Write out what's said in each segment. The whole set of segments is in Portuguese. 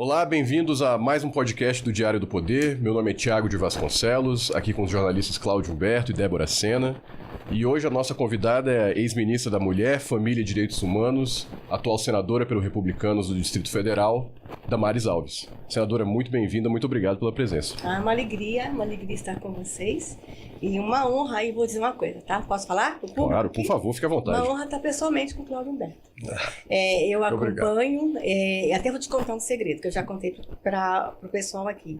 Olá, bem-vindos a mais um podcast do Diário do Poder. Meu nome é Thiago de Vasconcelos, aqui com os jornalistas Cláudio Humberto e Débora Sena. E hoje a nossa convidada é a ex-ministra da Mulher, Família e Direitos Humanos, atual senadora pelo Republicanos do Distrito Federal, Damares Alves. Senadora, muito bem-vinda, muito obrigado pela presença. Uma alegria estar com vocês. E uma honra, aí vou dizer uma coisa, tá? Posso falar? Claro, por favor, fique à vontade. Uma honra estar pessoalmente com o Cláudio Humberto. Eu acompanho, até vou te contar um segredo, que eu já contei para o pessoal aqui.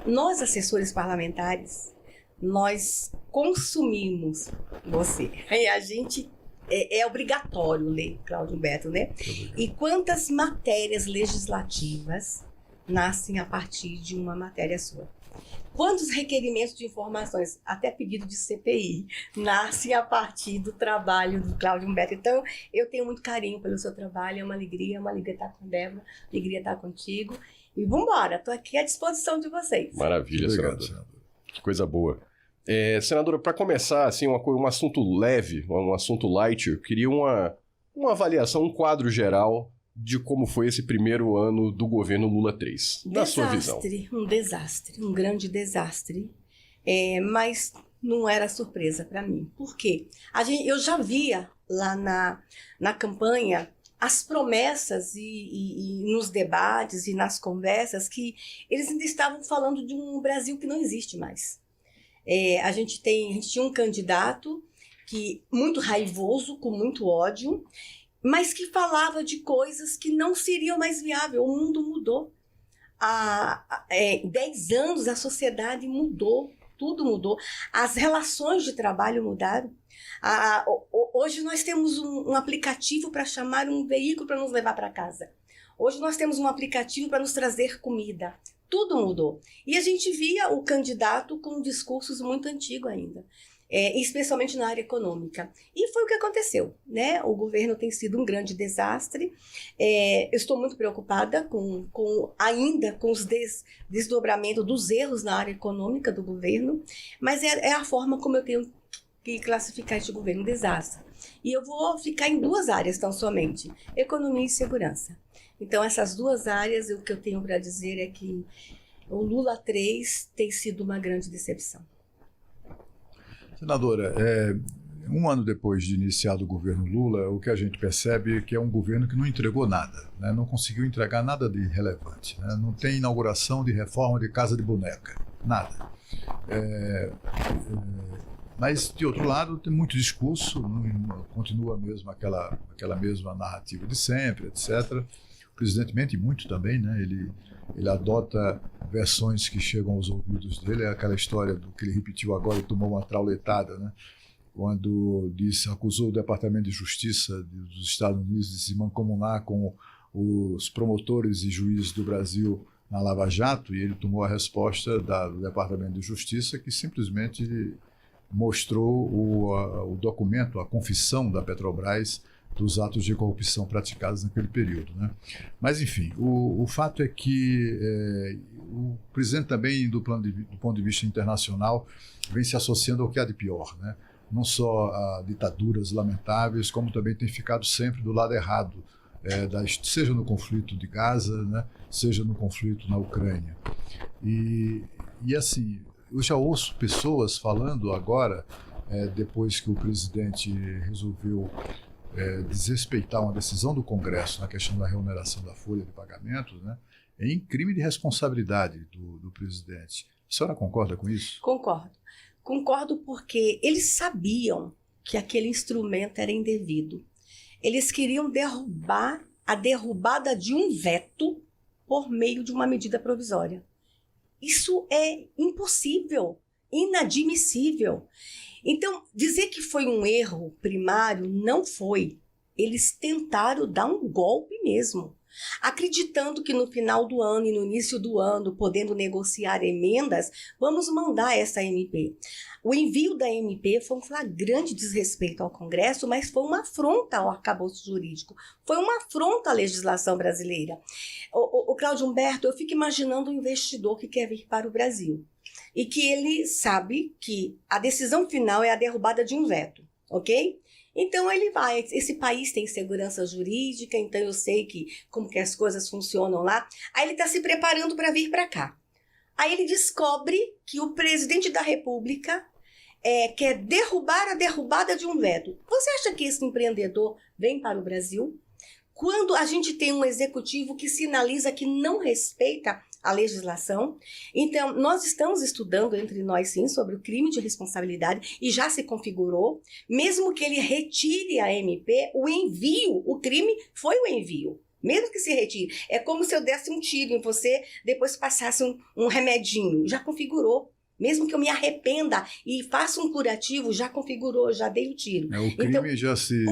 Nós, assessores parlamentares, nós consumimos você. Aí a gente... É obrigatório ler Cláudio Humberto, né? E quantas matérias legislativas nascem a partir de uma matéria sua? Quantos requerimentos de informações, até pedido de CPI, nascem a partir do trabalho do Cláudio Humberto? Então, eu tenho muito carinho pelo seu trabalho, é uma alegria estar com a Débora, alegria estar contigo. E vamos embora, estou aqui à disposição de vocês. Maravilha, senadora. Que coisa boa. Senadora, para começar, assim, um assunto leve, um assunto light, eu queria uma avaliação, um quadro geral de como foi esse primeiro ano do governo Lula 3, na sua visão. Um grande desastre, mas não era surpresa para mim. Por quê? Eu já via lá na campanha as promessas e nos debates e nas conversas que eles ainda estavam falando de um Brasil que não existe mais. A gente tinha um candidato muito raivoso, com muito ódio, mas que falava de coisas que não seriam mais viáveis. O mundo mudou. Há 10 anos a sociedade mudou, tudo mudou. As relações de trabalho mudaram. Hoje nós temos um aplicativo para chamar um veículo para nos levar para casa. Hoje nós temos um aplicativo para nos trazer comida. Tudo mudou. E a gente via o candidato com discursos muito antigos ainda. Especialmente na área econômica. E foi o que aconteceu, né? O governo tem sido um grande desastre. Eu estou muito preocupada ainda com os desdobramentos dos erros na área econômica do governo, mas é a forma como eu tenho que classificar este governo, um desastre. E eu vou ficar em 2 áreas tão somente, economia e segurança. Então, essas 2 áreas, o que eu tenho para dizer é que o Lula 3 tem sido uma grande decepção. Senadora, um ano depois de iniciado o governo Lula, o que a gente percebe é que é um governo que não entregou nada, né? Não conseguiu entregar nada de relevante, né? Não tem inauguração de reforma de casa de boneca, nada. Mas, de outro lado, tem muito discurso, continua mesmo aquela mesma narrativa de sempre, etc. O presidente mente muito também, né? Ele adota versões que chegam aos ouvidos dele, é aquela história do que ele repetiu agora e tomou uma trauletada, né? Quando acusou o Departamento de Justiça dos Estados Unidos de se mancomunar com os promotores e juízes do Brasil na Lava Jato, e ele tomou a resposta do Departamento de Justiça, que simplesmente mostrou o documento, a confissão da Petrobras dos atos de corrupção praticados naquele período, né? Mas, enfim, o fato é que o presidente também, do ponto de vista internacional, vem se associando ao que há de pior, né? Não só a ditaduras lamentáveis, como também tem ficado sempre do lado errado, seja no conflito de Gaza, né? Seja no conflito na Ucrânia. E assim, eu já ouço pessoas falando agora, depois que o presidente resolveu desrespeitar uma decisão do Congresso na questão da remuneração da folha de pagamentos, né, em crime de responsabilidade do presidente. A senhora concorda com isso? Concordo porque eles sabiam que aquele instrumento era indevido. Eles queriam derrubar a derrubada de um veto por meio de uma medida provisória. Isso é impossível, inadmissível. Então, dizer que foi um erro primário, não foi. Eles tentaram dar um golpe mesmo, acreditando que no final do ano e no início do ano, podendo negociar emendas, vamos mandar essa MP. O envio da MP foi um flagrante desrespeito ao Congresso, mas foi uma afronta ao arcabouço jurídico, foi uma afronta à legislação brasileira. O Cláudio Humberto, eu fico imaginando um investidor que quer vir para o Brasil e que ele sabe que a decisão final é a derrubada de um veto, ok? Então ele vai, esse país tem segurança jurídica, então eu sei como que as coisas funcionam lá. Aí ele está se preparando para vir para cá. Aí ele descobre que o presidente da República quer derrubar a derrubada de um veto. Você acha que esse empreendedor vem para o Brasil? Quando a gente tem um executivo que sinaliza que não respeita a legislação. Então, nós estamos estudando entre nós, sim, sobre o crime de responsabilidade e já se configurou. Mesmo que ele retire a MP, o crime foi o envio. Mesmo que se retire. É como se eu desse um tiro em você, depois passasse um remedinho. Já configurou. Mesmo que eu me arrependa e faça um curativo, já configurou, já dei o tiro. O crime então, já se...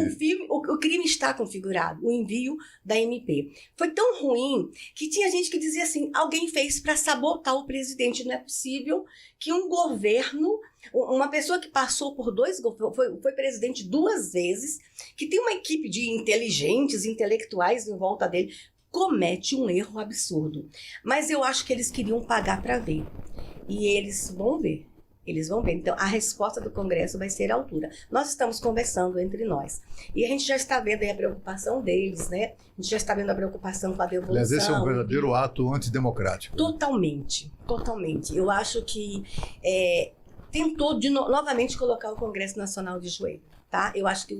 O crime está configurado, o envio da MP. Foi tão ruim que tinha gente que dizia assim, alguém fez para sabotar o presidente. Não é possível que um governo, uma pessoa que passou por foi presidente 2 vezes, que tem uma equipe de inteligentes, intelectuais em volta dele, comete um erro absurdo. Mas eu acho que eles queriam pagar para ver. E eles vão ver. Então, a resposta do Congresso vai ser à altura. Nós estamos conversando entre nós. E a gente já está vendo aí a preocupação deles, né? A gente já está vendo a preocupação com a devolução. Mas esse é um verdadeiro ato antidemocrático. Totalmente. Eu acho que tentou novamente colocar o Congresso Nacional de joelho. Tá? Eu acho que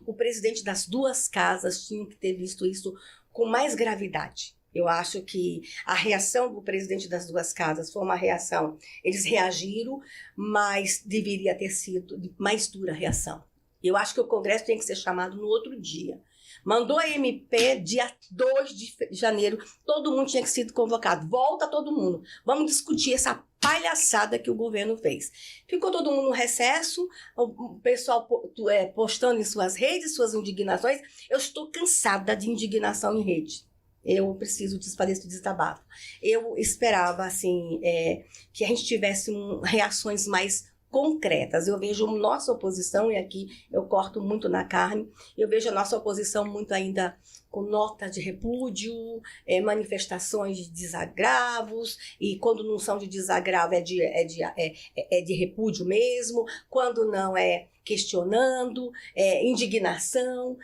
o presidente das 2 casas tinha que ter visto isso com mais gravidade. Eu acho que a reação do presidente das 2 casas foi uma reação. Eles reagiram, mas deveria ter sido mais dura a reação. Eu acho que o Congresso tem que ser chamado no outro dia. Mandou a MP dia 2 de janeiro, todo mundo tinha que ser convocado. Volta todo mundo. Vamos discutir essa palhaçada que o governo fez. Ficou todo mundo no recesso, o pessoal postando em suas redes, suas indignações. Eu estou cansada de indignação em rede. Eu preciso fazer esse desabafo. Eu esperava, assim, que a gente tivesse reações mais concretas. Eu vejo nossa oposição, e aqui eu corto muito na carne, eu vejo a nossa oposição muito ainda com nota de repúdio, manifestações de desagravos, e quando não são de desagravo é de repúdio mesmo, quando não questionando, indignação,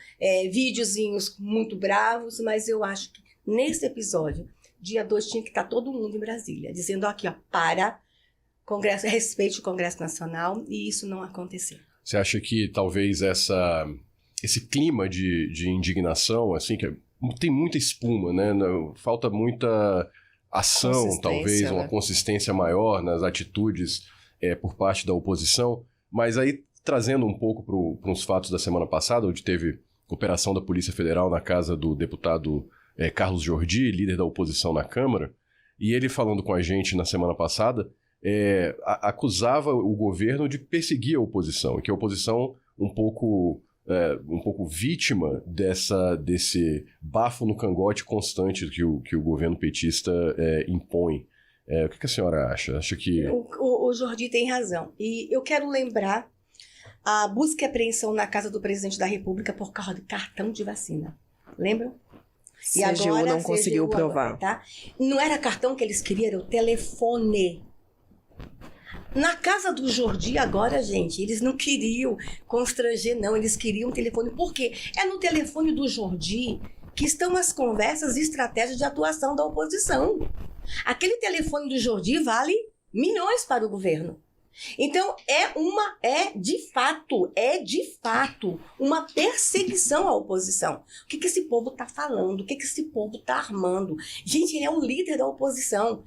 videozinhos muito bravos, mas eu acho que nesse episódio, dia 2, tinha que estar todo mundo em Brasília, dizendo aqui, Congresso, respeite o Congresso Nacional, e isso não aconteceu. Você acha que talvez esse clima de indignação, assim, que tem muita espuma, né? Falta muita ação, talvez, uma consistência maior nas atitudes por parte da oposição, mas aí trazendo um pouco para os fatos da semana passada, onde teve operação da Polícia Federal na casa do deputado Carlos Jordi, líder da oposição na Câmara, e ele falando com a gente na semana passada, acusava o governo de perseguir a oposição, e que a oposição um pouco vítima desse bafo no cangote constante que o governo petista impõe. O que a senhora acha? Acha que... O Jordi tem razão. E eu quero lembrar a busca e apreensão na casa do presidente da República por causa de cartão de vacina. Lembram? E agora não conseguiu provar. Tá? Não era cartão que eles queriam, era o telefone. Na casa do Jordi agora, gente, eles não queriam constranger, não. Eles queriam o telefone. Por quê? É no telefone do Jordi que estão as conversas e estratégias de atuação da oposição. Aquele telefone do Jordi vale milhões para o governo. Então, é de fato uma perseguição à oposição. O que esse povo está falando? O que esse povo está armando? Gente, ele é o líder da oposição.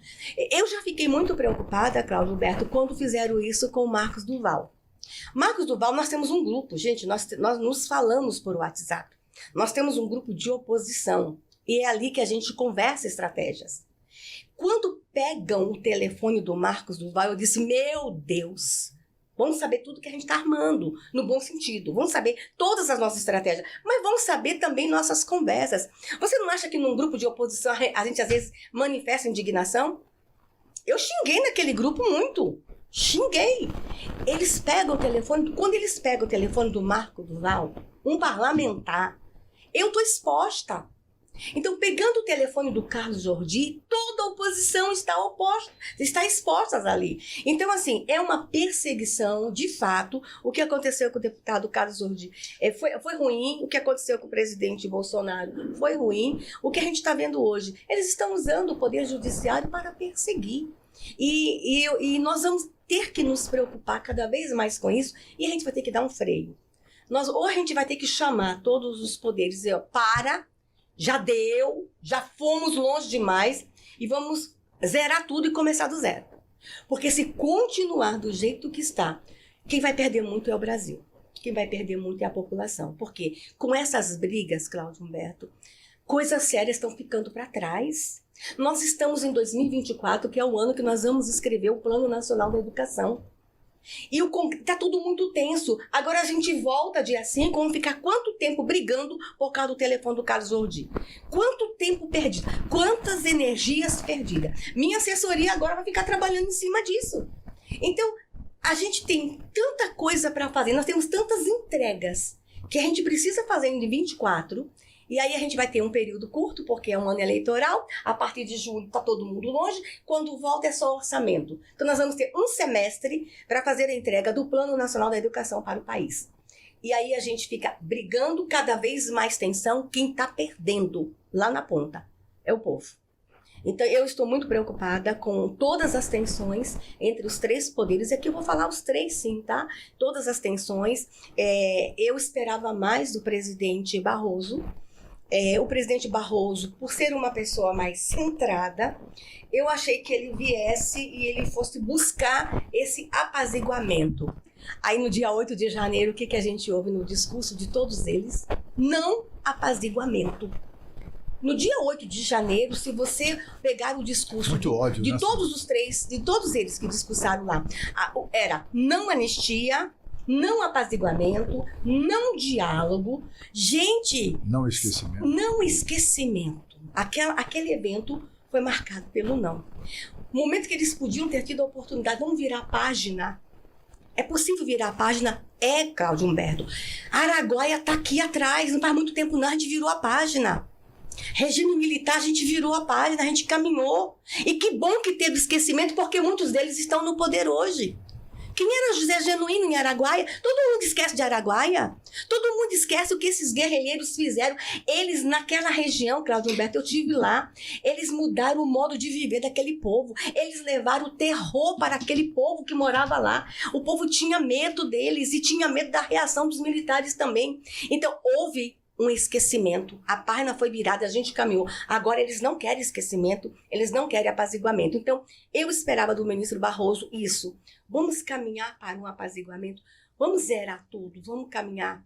Eu já fiquei muito preocupada, Cláudio Humberto, quando fizeram isso com o Marcos Duval. Marcos Duval, nós temos um grupo, gente, nós nos falamos por WhatsApp. Nós temos um grupo de oposição e é ali que a gente conversa estratégias. Quando pegam o telefone do Marcos Duval, eu disse, meu Deus, vamos saber tudo que a gente está armando, no bom sentido. Vamos saber todas as nossas estratégias, mas vamos saber também nossas conversas. Você não acha que num grupo de oposição a gente às vezes manifesta indignação? Eu xinguei naquele grupo muito. Xinguei. Eles pegam o telefone, quando eles pegam o telefone do Marcos Duval, um parlamentar, eu estou exposta. Então, pegando o telefone do Carlos Jordi, toda a oposição está exposta ali. Então, assim, é uma perseguição, de fato. O que aconteceu com o deputado Carlos Jordi foi ruim. O que aconteceu com o presidente Bolsonaro foi ruim. O que a gente está vendo hoje, eles estão usando o poder judiciário para perseguir. E nós vamos ter que nos preocupar cada vez mais com isso, e a gente vai ter que dar um freio. Ou a gente vai ter que chamar todos os poderes e já deu, já fomos longe demais e vamos zerar tudo e começar do zero. Porque se continuar do jeito que está, quem vai perder muito é o Brasil. Quem vai perder muito é a população. Porque com essas brigas, Cláudio Humberto, coisas sérias estão ficando para trás. Nós estamos em 2024, que é o ano que nós vamos escrever o Plano Nacional da Educação. E tá tudo muito tenso. Agora a gente volta dia 5, vamos ficar quanto tempo brigando por causa do telefone do Carlos Jordi? Quanto tempo perdido? Quantas energias perdidas? Minha assessoria agora vai ficar trabalhando em cima disso. Então, a gente tem tanta coisa para fazer, nós temos tantas entregas que a gente precisa fazer em 24. E aí a gente vai ter um período curto, porque é um ano eleitoral. A partir de julho está todo mundo longe. Quando volta é só orçamento. Então nós vamos ter um semestre para fazer a entrega do Plano Nacional da Educação para o país. E aí a gente fica brigando, cada vez mais tensão. Quem está perdendo lá na ponta é o povo. Então eu estou muito preocupada com todas as tensões entre os três poderes. E aqui eu vou falar os três sim, tá? Todas as tensões. Eu esperava mais do presidente Barroso. O presidente Barroso, por ser uma pessoa mais centrada, eu achei que ele viesse e ele fosse buscar esse apaziguamento. Aí no dia 8 de janeiro, o que a gente ouve no discurso de todos eles? Não apaziguamento. No dia 8 de janeiro, se você pegar o discurso muito ódio, de né? todos os três, de todos eles que discursaram lá, era não anistia, não apaziguamento, não diálogo. Gente... Não esquecimento. Não esquecimento. Aquele evento foi marcado pelo não. O momento que eles podiam ter tido a oportunidade, vamos virar a página. É possível virar a página? Cláudio Humberto. Araguaia está aqui atrás, não faz muito tempo não, a gente virou a página. Regime militar, a gente virou a página, a gente caminhou. E que bom que teve esquecimento, porque muitos deles estão no poder hoje. Quem era José Genuíno em Araguaia? Todo mundo esquece de Araguaia. Todo mundo esquece o que esses guerrilheiros fizeram. Eles, naquela região, Cláudio Humberto, eu estive lá, eles mudaram o modo de viver daquele povo. Eles levaram o terror para aquele povo que morava lá. O povo tinha medo deles e tinha medo da reação dos militares também. Então, houve um esquecimento. A página foi virada, a gente caminhou. Agora eles não querem esquecimento, eles não querem apaziguamento. Então, eu esperava do ministro Barroso isso. Vamos caminhar para um apaziguamento, vamos zerar tudo, vamos caminhar.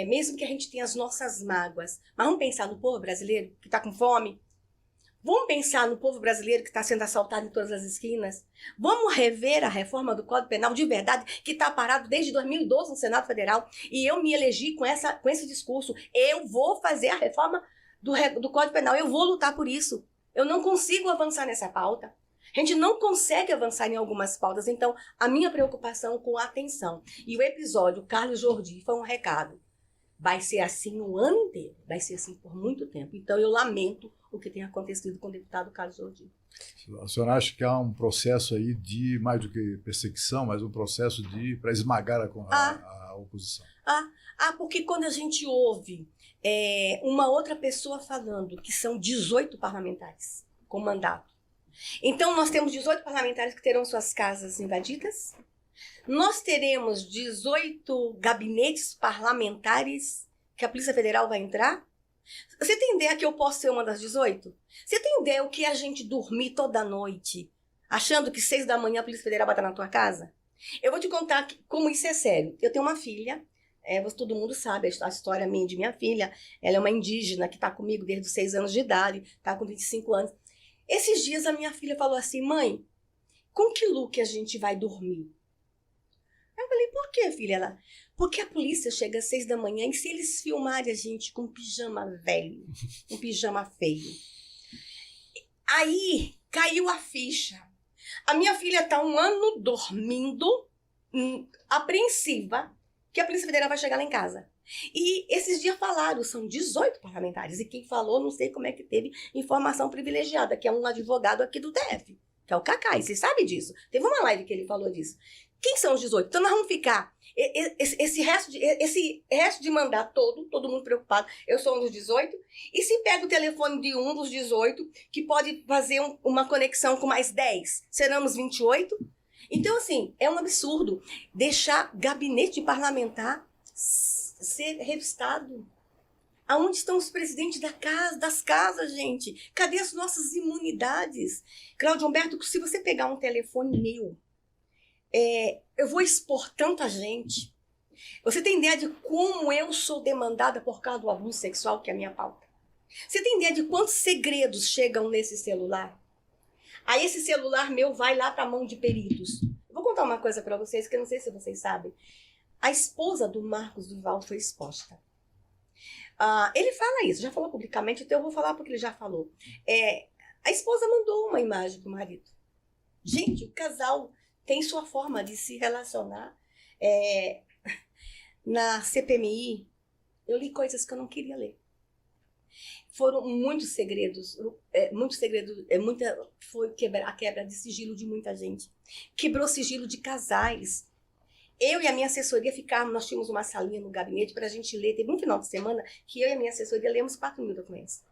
Mesmo que a gente tenha as nossas mágoas, mas vamos pensar no povo brasileiro que está com fome. Vamos pensar no povo brasileiro que está sendo assaltado em todas as esquinas. Vamos rever a reforma do Código Penal de verdade, que está parado desde 2012 no Senado Federal. E eu me elegi com esse discurso. Eu vou fazer a reforma do Código Penal. Eu vou lutar por isso. Eu não consigo avançar nessa pauta. A gente não consegue avançar em algumas pautas. Então, a minha preocupação com a atenção. E o episódio Carlos Jordi foi um recado. Vai ser assim o ano inteiro. Vai ser assim por muito tempo. Então, eu lamento o que tem acontecido com o deputado Carlos Jordi. A senhora acha que há um processo aí de, mais do que perseguição, mas um processo para esmagar a oposição? Porque quando a gente ouve uma outra pessoa falando que são 18 parlamentares com mandato. Então, nós temos 18 parlamentares que terão suas casas invadidas. Nós teremos 18 gabinetes parlamentares que a Polícia Federal vai entrar. Você tem ideia que eu posso ser uma das 18? Você tem ideia o que a gente dormir toda noite, achando que 6 da manhã a Polícia Federal vai estar na tua casa? Eu vou te contar como isso é sério. Eu tenho uma filha, todo mundo sabe a história minha de minha filha. Ela é uma indígena que está comigo desde os 6 anos de idade, está com 25 anos. Esses dias a minha filha falou assim, mãe, com que look a gente vai dormir? Eu falei, por quê, filha? Ela, porque a polícia chega às 6 da manhã e se eles filmarem a gente com um pijama velho, um pijama feio. Aí caiu a ficha. A minha filha está 1 ano dormindo, apreensiva, que a Polícia Federal vai chegar lá em casa. E esses dias falaram, são 18 parlamentares, e quem falou, não sei como é que teve informação privilegiada, que é um advogado aqui do DF, que é o Cacai, você sabe disso. Teve uma live que ele falou disso. Quem são os 18? Então nós vamos ficar, esse resto de mandato todo mundo preocupado, eu sou um dos 18, e se pega o telefone de um dos 18, que pode fazer uma conexão com mais 10, seremos 28? Então, assim, é um absurdo deixar gabinete parlamentar ser revistado. Aonde estão os presidentes das casas, gente? Cadê as nossas imunidades? Cláudio Humberto, se você pegar um telefone meu, eu vou expor tanta gente. Você tem ideia de como eu sou demandada por causa do abuso sexual, que é a minha pauta? Você tem ideia de quantos segredos chegam nesse celular? Aí esse celular meu vai lá para a mão de peritos. Eu vou contar uma coisa para vocês, que eu não sei se vocês sabem. A esposa do Marcos Duval foi exposta. Ele fala isso, já falou publicamente, então eu vou falar porque ele já falou. A esposa mandou uma imagem pro marido. Gente, o casal tem sua forma de se relacionar. Na CPMI, eu li coisas que eu não queria ler. Foram muitos segredos, foi a quebra de sigilo de muita gente. Quebrou sigilo de casais. Eu e a minha assessoria nós tínhamos uma salinha no gabinete para a gente ler. Teve um final de semana que eu e a minha assessoria lemos 4.000 documentos.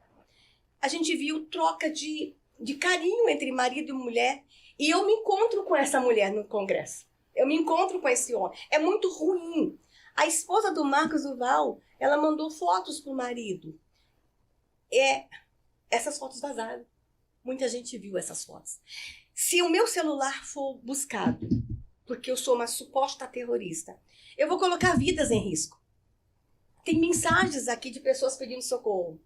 A gente viu troca de carinho entre marido e mulher. E eu me encontro com essa mulher no Congresso. Eu me encontro com esse homem. É muito ruim. A esposa do Marcos Duval, ela mandou fotos pro marido. Essas fotos vazaram. Muita gente viu essas fotos. Se o meu celular for buscado, porque eu sou uma suposta terrorista, eu vou colocar vidas em risco. Tem mensagens aqui de pessoas pedindo socorro.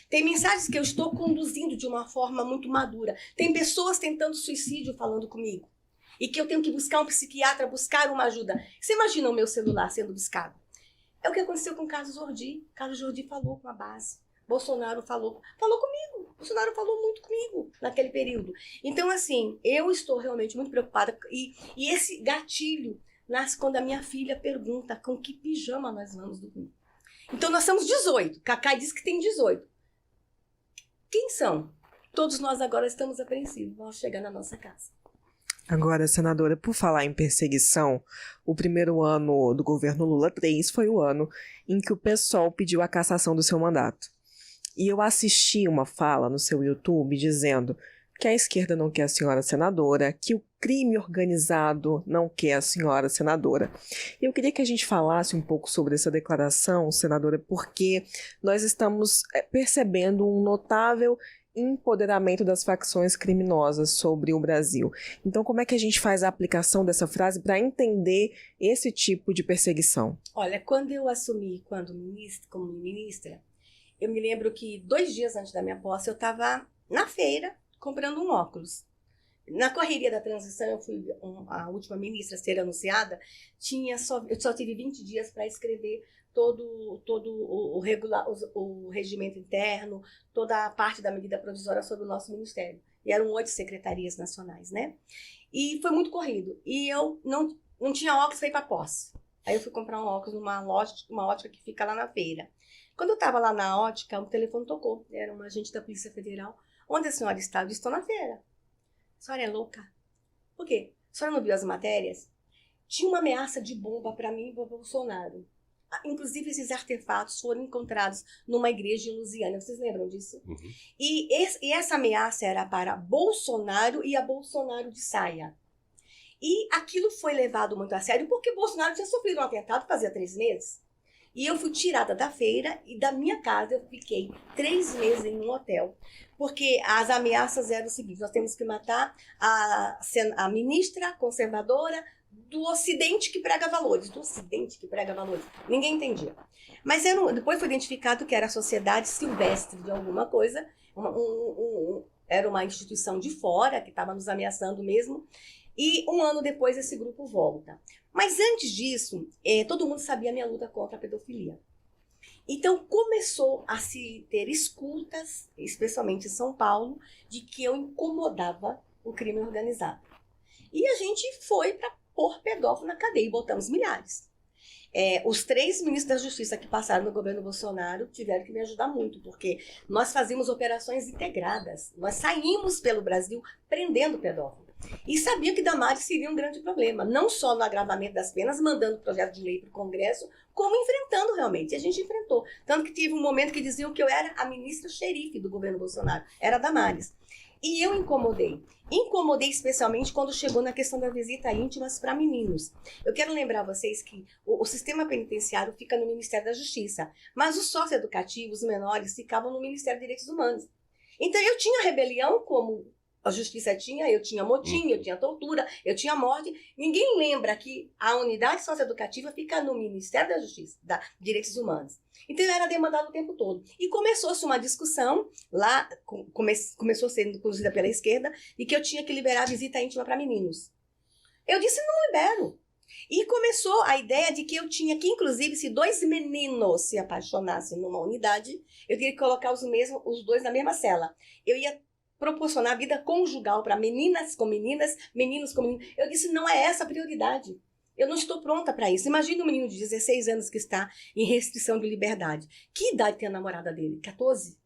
Tem mensagens que eu estou conduzindo de uma forma muito madura. Tem pessoas tentando suicídio falando comigo. E que eu tenho que buscar um psiquiatra, buscar uma ajuda. Você imagina o meu celular sendo buscado? É o que aconteceu com o Carlos Jordi. Carlos Jordi falou com a base. Bolsonaro falou comigo. Bolsonaro falou muito comigo naquele período. Então, assim, eu estou realmente muito preocupada. E esse gatilho nasce quando a minha filha pergunta com que pijama nós vamos dormir. Então, nós somos 18. Cacai disse que tem 18. Quem são? Todos nós agora estamos apreensivos. Vamos chegar na nossa casa. Agora, senadora, por falar em perseguição, o primeiro ano do governo Lula 3 foi o ano em que o PSOL pediu a cassação do seu mandato. E eu assisti uma fala no seu YouTube dizendo que a esquerda não quer a senhora senadora, que o crime organizado não quer a senhora senadora. Eu queria que a gente falasse um pouco sobre essa declaração, senadora, porque nós estamos percebendo um notável empoderamento das facções criminosas sobre o Brasil. Então, como é que a gente faz a aplicação dessa frase para entender esse tipo de perseguição? Olha, quando eu assumi como ministra, eu me lembro que 2 dias antes da minha posse, eu estava na feira comprando um óculos. Na correria da transição, eu fui a última ministra a ser anunciada, eu só tive 20 dias para escrever todo o regimento interno, toda a parte da medida provisória sobre o nosso ministério. E eram 8 secretarias nacionais, né? E foi muito corrido. E eu não tinha óculos para ir para posse. Aí eu fui comprar um óculos numa ótica que fica lá na feira. Quando eu estava lá na ótica, o telefone tocou. Era uma agente da Polícia Federal. Onde a senhora está? Eu disse, estou na feira. A senhora é louca? Por quê? A senhora não viu as matérias? Tinha uma ameaça de bomba para mim e para o Bolsonaro. Inclusive, esses artefatos foram encontrados numa igreja em Lusiânia. Vocês lembram disso? Uhum. E essa ameaça era para Bolsonaro e a Bolsonaro de saia. E aquilo foi levado muito a sério porque Bolsonaro tinha sofrido um atentado fazia 3 meses. E eu fui tirada da feira e da minha casa eu fiquei 3 meses em um hotel. Porque as ameaças eram o seguinte, nós temos que matar a ministra conservadora do Ocidente que prega valores. Do Ocidente que prega valores. Ninguém entendia. Mas depois foi identificado que era a Sociedade Silvestre de alguma coisa. Era uma instituição de fora que estava nos ameaçando mesmo. E 1 ano depois esse grupo volta. Mas antes disso, todo mundo sabia a minha luta contra a pedofilia. Então começou a se ter escutas, especialmente em São Paulo, de que eu incomodava o crime organizado. E a gente foi para pôr pedófilo na cadeia e botamos milhares. Os 3 ministros da Justiça que passaram no governo Bolsonaro tiveram que me ajudar muito, porque nós fazíamos operações integradas. Nós saímos pelo Brasil prendendo pedófilo. E sabia que Damares seria um grande problema, não só no agravamento das penas, mandando projeto de lei para o Congresso, como enfrentando realmente. E a gente enfrentou. Tanto que tive um momento que diziam que eu era a ministra xerife do governo Bolsonaro. Era Damares. E eu incomodei. Incomodei especialmente quando chegou na questão da visita íntimas para meninos. Eu quero lembrar vocês que o sistema penitenciário fica no Ministério da Justiça, mas os socioeducativos, os menores, ficavam no Ministério dos Direitos Humanos. Então eu tinha rebelião como a Justiça tinha, eu tinha motim, eu tinha tortura, eu tinha morte. Ninguém lembra que a unidade socioeducativa fica no Ministério da Justiça, da Direitos Humanos. Então eu era demandado o tempo todo. E começou-se uma discussão, lá começou sendo conduzida pela esquerda, de que eu tinha que liberar a visita íntima para meninos. Eu disse, não libero. E começou a ideia de que eu tinha que, inclusive, se 2 meninos se apaixonassem numa unidade, eu teria que colocar os 2 na mesma cela. Eu ia proporcionar vida conjugal para meninas com meninas, meninos com meninos. Eu disse, não é essa a prioridade. Eu não estou pronta para isso. Imagina um menino de 16 anos que está em restrição de liberdade. Que idade tem a namorada dele? 14?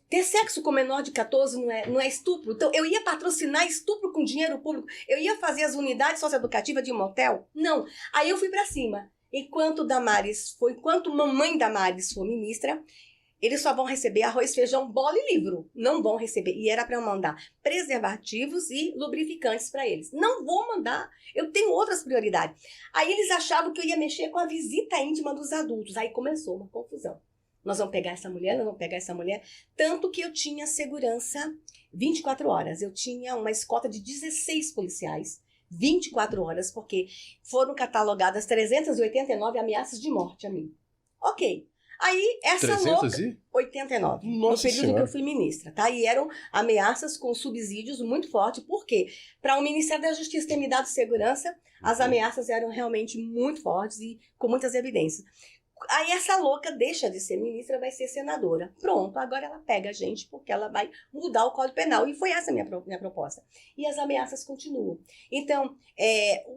Ter sexo com menor de 14 não é estupro? Então, eu ia patrocinar estupro com dinheiro público? Eu ia fazer as unidades socioeducativas de motel? Não. Aí eu fui para cima. Enquanto mamãe Damares for ministra, eles só vão receber arroz, feijão, bola e livro. Não vão receber. E era para eu mandar preservativos e lubrificantes para eles. Não vou mandar. Eu tenho outras prioridades. Aí eles achavam que eu ia mexer com a visita íntima dos adultos. Aí começou uma confusão. Nós vamos pegar essa mulher, nós vamos pegar essa mulher. Tanto que eu tinha segurança 24 horas. Eu tinha uma escolta de 16 policiais. 24 horas, porque foram catalogadas 389 ameaças de morte a mim. Ok. Aí, essa 389, no período que eu fui ministra, tá? E eram ameaças com subsídios muito fortes. Por quê? Para o Ministério da Justiça ter me dado segurança, as ameaças eram realmente muito fortes e com muitas evidências. Aí essa louca deixa de ser ministra, vai ser senadora. Pronto, agora ela pega a gente porque ela vai mudar o Código Penal. E foi essa a minha proposta. E as ameaças continuam. Então,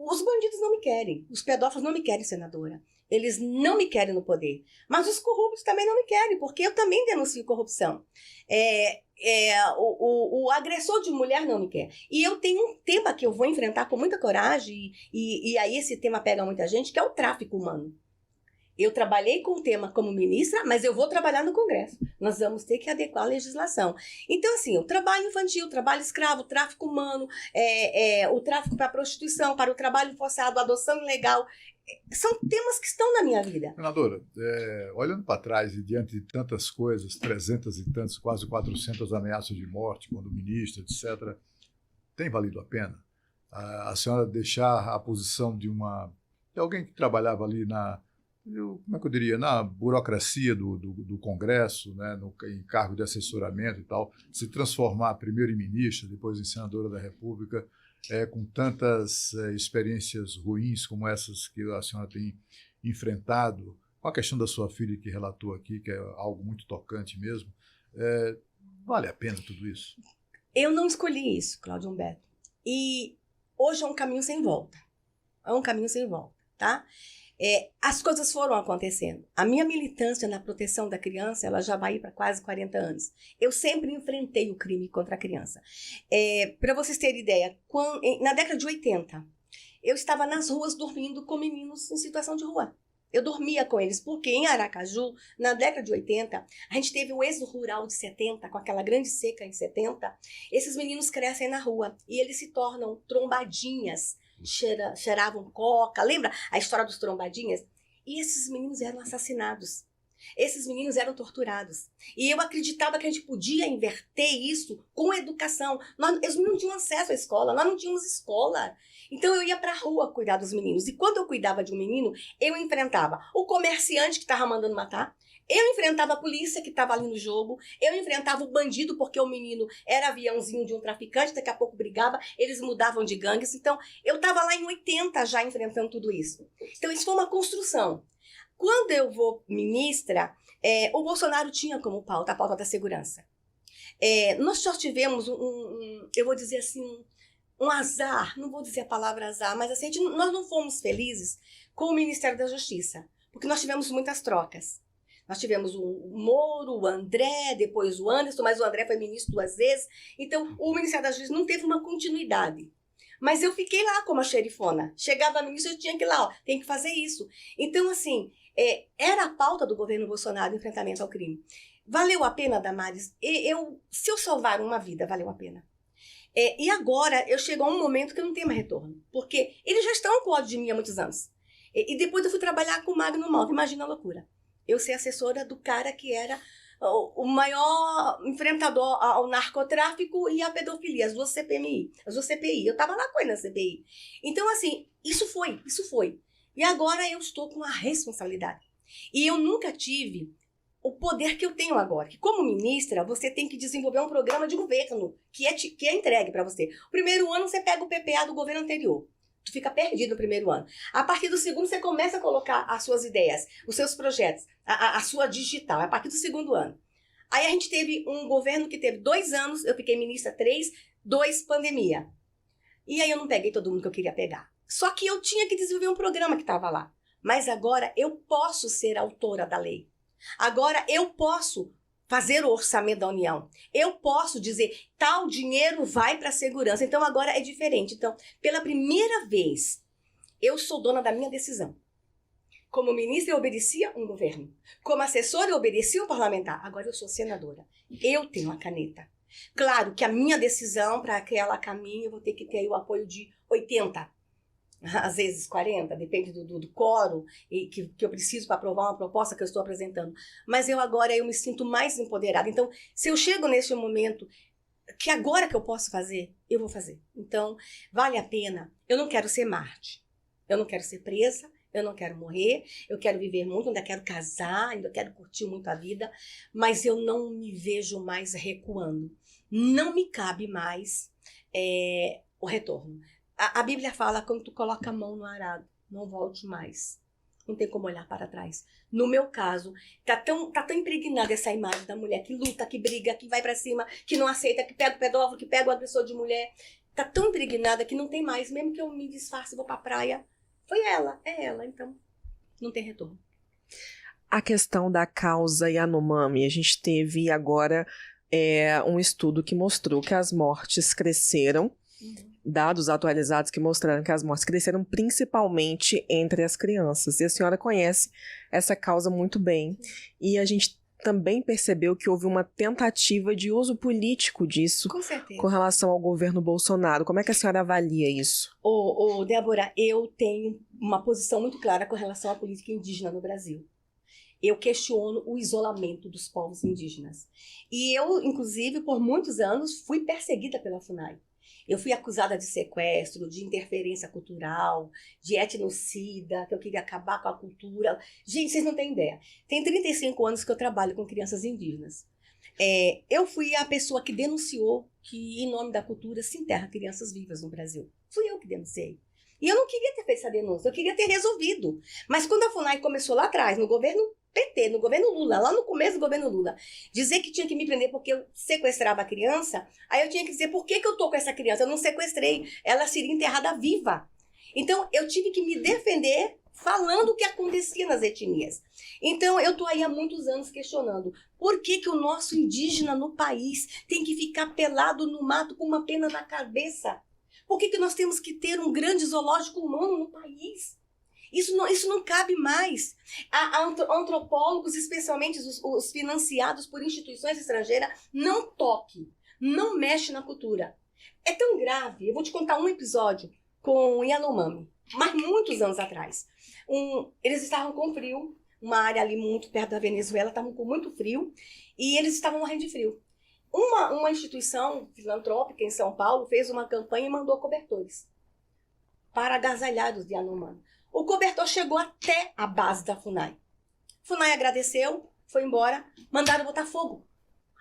os bandidos não me querem, os pedófilos não me querem senadora. Eles não me querem no poder. Mas os corruptos também não me querem, porque eu também denuncio corrupção. O agressor de mulher não me quer. E eu tenho um tema que eu vou enfrentar com muita coragem, e aí esse tema pega muita gente, que é o tráfico humano. Eu trabalhei com o tema como ministra, mas eu vou trabalhar no Congresso. Nós vamos ter que adequar a legislação. Então, assim, o trabalho infantil, o trabalho escravo, o tráfico humano, o tráfico para a prostituição, para o trabalho forçado, a adoção ilegal, são temas que estão na minha vida. Senadora, olhando para trás e diante de tantas coisas, 300 e tantos, quase 400 ameaças de morte, quando ministra, etc., tem valido a pena a senhora deixar a posição de alguém que trabalhava ali como é que eu diria, na burocracia do Congresso, né, em cargo de assessoramento e tal, se transformar primeiro em ministra, depois em senadora da República, com tantas experiências ruins como essas que a senhora tem enfrentado, com a questão da sua filha que relatou aqui, que é algo muito tocante mesmo, vale a pena tudo isso? Eu não escolhi isso, Cláudio Humberto. E hoje é um caminho sem volta. É um caminho sem volta, tá? As coisas foram acontecendo. A minha militância na proteção da criança, ela já vai para quase 40 anos. Eu sempre enfrentei o crime contra a criança. Para vocês terem ideia, na década de 80, eu estava nas ruas dormindo com meninos em situação de rua. Eu dormia com eles, porque em Aracaju, na década de 80, a gente teve o êxodo rural de 70, com aquela grande seca em 70. Esses meninos crescem na rua e eles se tornam trombadinhas, cheiravam coca, lembra a história dos trombadinhas? E esses meninos eram assassinados. Esses meninos eram torturados. E eu acreditava que a gente podia inverter isso com educação. Eles não tinham acesso à escola, nós não tínhamos escola. Então eu ia para a rua cuidar dos meninos. E quando eu cuidava de um menino, eu enfrentava o comerciante que estava mandando matar, eu enfrentava a polícia que estava ali no jogo, eu enfrentava o bandido porque o menino era aviãozinho de um traficante, daqui a pouco brigava, eles mudavam de gangues. Então eu estava lá em 80 já enfrentando tudo isso. Então isso foi uma construção. Quando eu vou ministra, o Bolsonaro tinha como pauta a pauta da segurança. Nós só tivemos eu vou dizer assim, um azar, não vou dizer a palavra azar, mas assim, nós não fomos felizes com o Ministério da Justiça, porque nós tivemos muitas trocas. Nós tivemos o Moro, o André, depois o Anderson, mas o André foi ministro 2 vezes. Então, o Ministério da Justiça não teve uma continuidade. Mas eu fiquei lá como a xerifona. Chegava a ministra, eu tinha que ir lá, tem que fazer isso. Então, assim, era a pauta do governo Bolsonaro, o enfrentamento ao crime. Valeu a pena, Damares? Se eu salvar uma vida, valeu a pena. E agora, eu chego a um momento que eu não tenho mais retorno. Porque eles já estão com ódio de mim há muitos anos. E depois eu fui trabalhar com o Magno Malta. Imagina a loucura. Eu ser assessora do cara que era o maior enfrentador ao narcotráfico e à pedofilia, as duas CPI. Eu estava lá com ele na CPI. Então, assim, isso foi. E agora eu estou com a responsabilidade. E eu nunca tive o poder que eu tenho agora. Que como ministra, você tem que desenvolver um programa de governo que é entregue para você. O primeiro ano você pega o PPA do governo anterior. Tu fica perdido no primeiro ano. A partir do segundo, você começa a colocar as suas ideias, os seus projetos, a sua digital. A partir do segundo ano. Aí a gente teve um governo que teve 2 anos, eu fiquei ministra 3, 2 pandemia. E aí eu não peguei todo mundo que eu queria pegar. Só que eu tinha que desenvolver um programa que estava lá. Mas agora eu posso ser autora da lei. Agora eu posso fazer o orçamento da União. Eu posso dizer, tal dinheiro vai para a segurança. Então agora é diferente. Então, pela primeira vez, eu sou dona da minha decisão. Como ministra, eu obedecia um governo. Como assessora, eu obedecia um parlamentar. Agora eu sou senadora. Eu tenho a caneta. Claro que a minha decisão, para que ela caminhe, eu vou ter que ter aí o apoio de 80. Às vezes 40, depende do quórum que eu preciso para aprovar uma proposta que eu estou apresentando. Mas eu me sinto mais empoderada. Então, se eu chego neste momento, que agora que eu posso fazer, eu vou fazer. Então, vale a pena. Eu não quero ser Marte. Eu não quero ser presa. Eu não quero morrer. Eu quero viver muito. Ainda quero casar. Ainda quero curtir muito a vida. Mas eu não me vejo mais recuando. Não me cabe mais o retorno. A Bíblia fala, quando tu coloca a mão no arado, não volte mais. Não tem como olhar para trás. No meu caso, tá tão impregnada essa imagem da mulher que luta, que briga, que vai para cima, que não aceita, que pega o pedófilo, que pega o agressor de mulher. Tá tão impregnada que não tem mais. Mesmo que eu me disfarce e vou para a praia, é ela. Então, não tem retorno. A questão da causa Yanomami, a gente teve agora um estudo que mostrou que as mortes cresceram. Dados atualizados que mostraram que as mortes cresceram principalmente entre as crianças. E a senhora conhece essa causa muito bem. E a gente também percebeu que houve uma tentativa de uso político disso. Com certeza. Com relação ao governo Bolsonaro. Como é que a senhora avalia isso? Débora, eu tenho uma posição muito clara com relação à política indígena no Brasil. Eu questiono o isolamento dos povos indígenas. E eu, inclusive, por muitos anos, fui perseguida pela FUNAI. Eu fui acusada de sequestro, de interferência cultural, de etnocida, que eu queria acabar com a cultura. Gente, vocês não têm ideia. Tem 35 anos que eu trabalho com crianças indígenas. Eu fui a pessoa que denunciou que, em nome da cultura, se enterra crianças vivas no Brasil. Fui eu que denunciei. E eu não queria ter feito essa denúncia, eu queria ter resolvido. Mas quando a FUNAI começou lá atrás, no governo PT, no governo Lula, lá no começo do governo Lula, dizer que tinha que me prender porque eu sequestrava a criança, aí eu tinha que dizer por que eu tô com essa criança. Eu não sequestrei, ela seria enterrada viva. Então, eu tive que me defender falando o que acontecia nas etnias. Então, eu tô aí há muitos anos questionando por que o nosso indígena no país tem que ficar pelado no mato com uma pena na cabeça? Por que nós temos que ter um grande zoológico humano no país? Isso não cabe mais. Antropólogos, especialmente os financiados por instituições estrangeiras, não toque, não mexe na cultura. É tão grave. Eu vou te contar um episódio com o Yanomami, mas muitos anos atrás. Eles estavam com frio, uma área ali muito perto da Venezuela, estavam com muito frio, e eles estavam morrendo de frio. Uma instituição filantrópica em São Paulo fez uma campanha e mandou cobertores para agasalhados de Yanomami. O cobertor chegou até a base da FUNAI. FUNAI agradeceu, foi embora, mandaram botar fogo,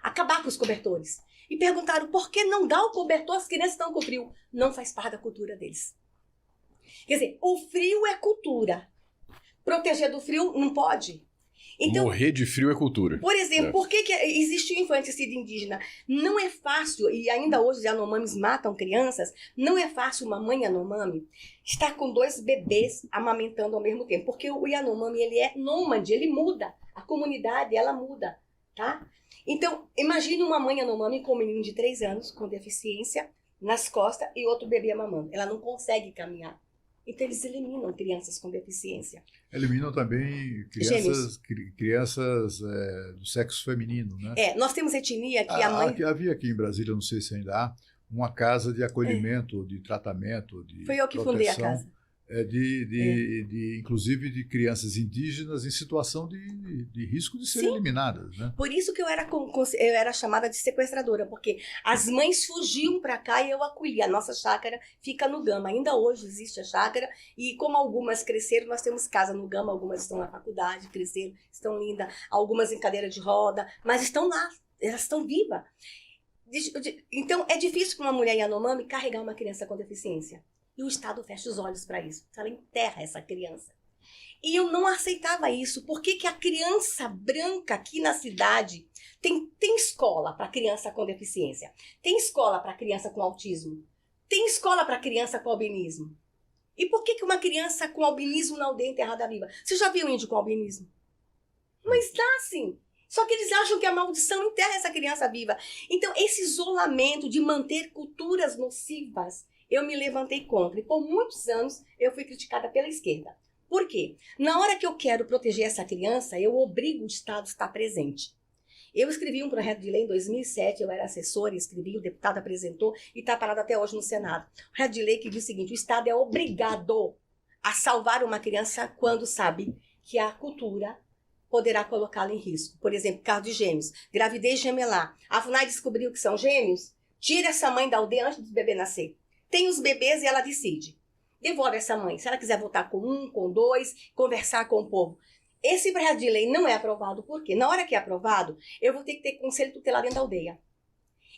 acabar com os cobertores. E perguntaram por que não dá o cobertor, as crianças estão com frio. Não faz parte da cultura deles. Quer dizer, o frio é cultura. Proteger do frio não pode. Então, morrer de frio é cultura. por exemplo, por que existe o infanticídio indígena? Não é fácil, e ainda hoje os Yanomamis matam crianças, não é fácil uma mãe Yanomami estar com 2 bebês amamentando ao mesmo tempo, porque o Yanomami, ele é nômade, ele muda, a comunidade, ela muda, tá? Então, imagine uma mãe Yanomami com um menino de 3 anos, com deficiência, nas costas, e outro bebê mamando. Ela não consegue caminhar. Então, eles eliminam crianças com deficiência. Eliminam também crianças do sexo feminino, né? Nós temos etnia que a mãe... Havia aqui em Brasília, não sei se ainda há, uma casa de acolhimento, de tratamento, de Foi eu que fundei a casa. Inclusive de crianças indígenas em situação de risco de serem eliminadas, né? Por isso que eu era chamada de sequestradora, porque as mães fugiam para cá e eu acolhia. A nossa chácara fica no Gama. Ainda hoje existe a chácara, e como algumas cresceram, nós temos casa no Gama, algumas estão na faculdade, cresceram, estão lindas, algumas em cadeira de roda, mas estão lá, elas estão vivas. Então, é difícil para uma mulher Yanomami carregar uma criança com deficiência. E o Estado fecha os olhos para isso. Ela enterra essa criança. E eu não aceitava isso. Por que a criança branca aqui na cidade tem escola para criança com deficiência? Tem escola para criança com autismo? Tem escola para criança com albinismo? E por que uma criança com albinismo na aldeia enterrada viva? Você já viu índio com albinismo? Mas nascem. Só que eles acham que a maldição enterra essa criança viva. Então, esse isolamento de manter culturas nocivas, eu me levantei contra. E por muitos anos eu fui criticada pela esquerda. Por quê? Na hora que eu quero proteger essa criança, eu obrigo o Estado a estar presente. Eu escrevi um projeto de lei em 2007, eu era assessora, escrevi, o deputado apresentou e está parado até hoje no Senado. Um projeto de lei que diz o seguinte: o Estado é obrigado a salvar uma criança quando sabe que a cultura poderá colocá-la em risco. Por exemplo, caso de gêmeos, gravidez gemelar. A FUNAI descobriu que são gêmeos, tira essa mãe da aldeia antes do bebê nascer. Tem os bebês e ela decide. Devolve essa mãe. Se ela quiser voltar com 1, com 2, conversar com o povo. Esse projeto de lei não é aprovado. Por quê? Na hora que é aprovado, eu vou ter que ter conselho tutelar dentro da aldeia.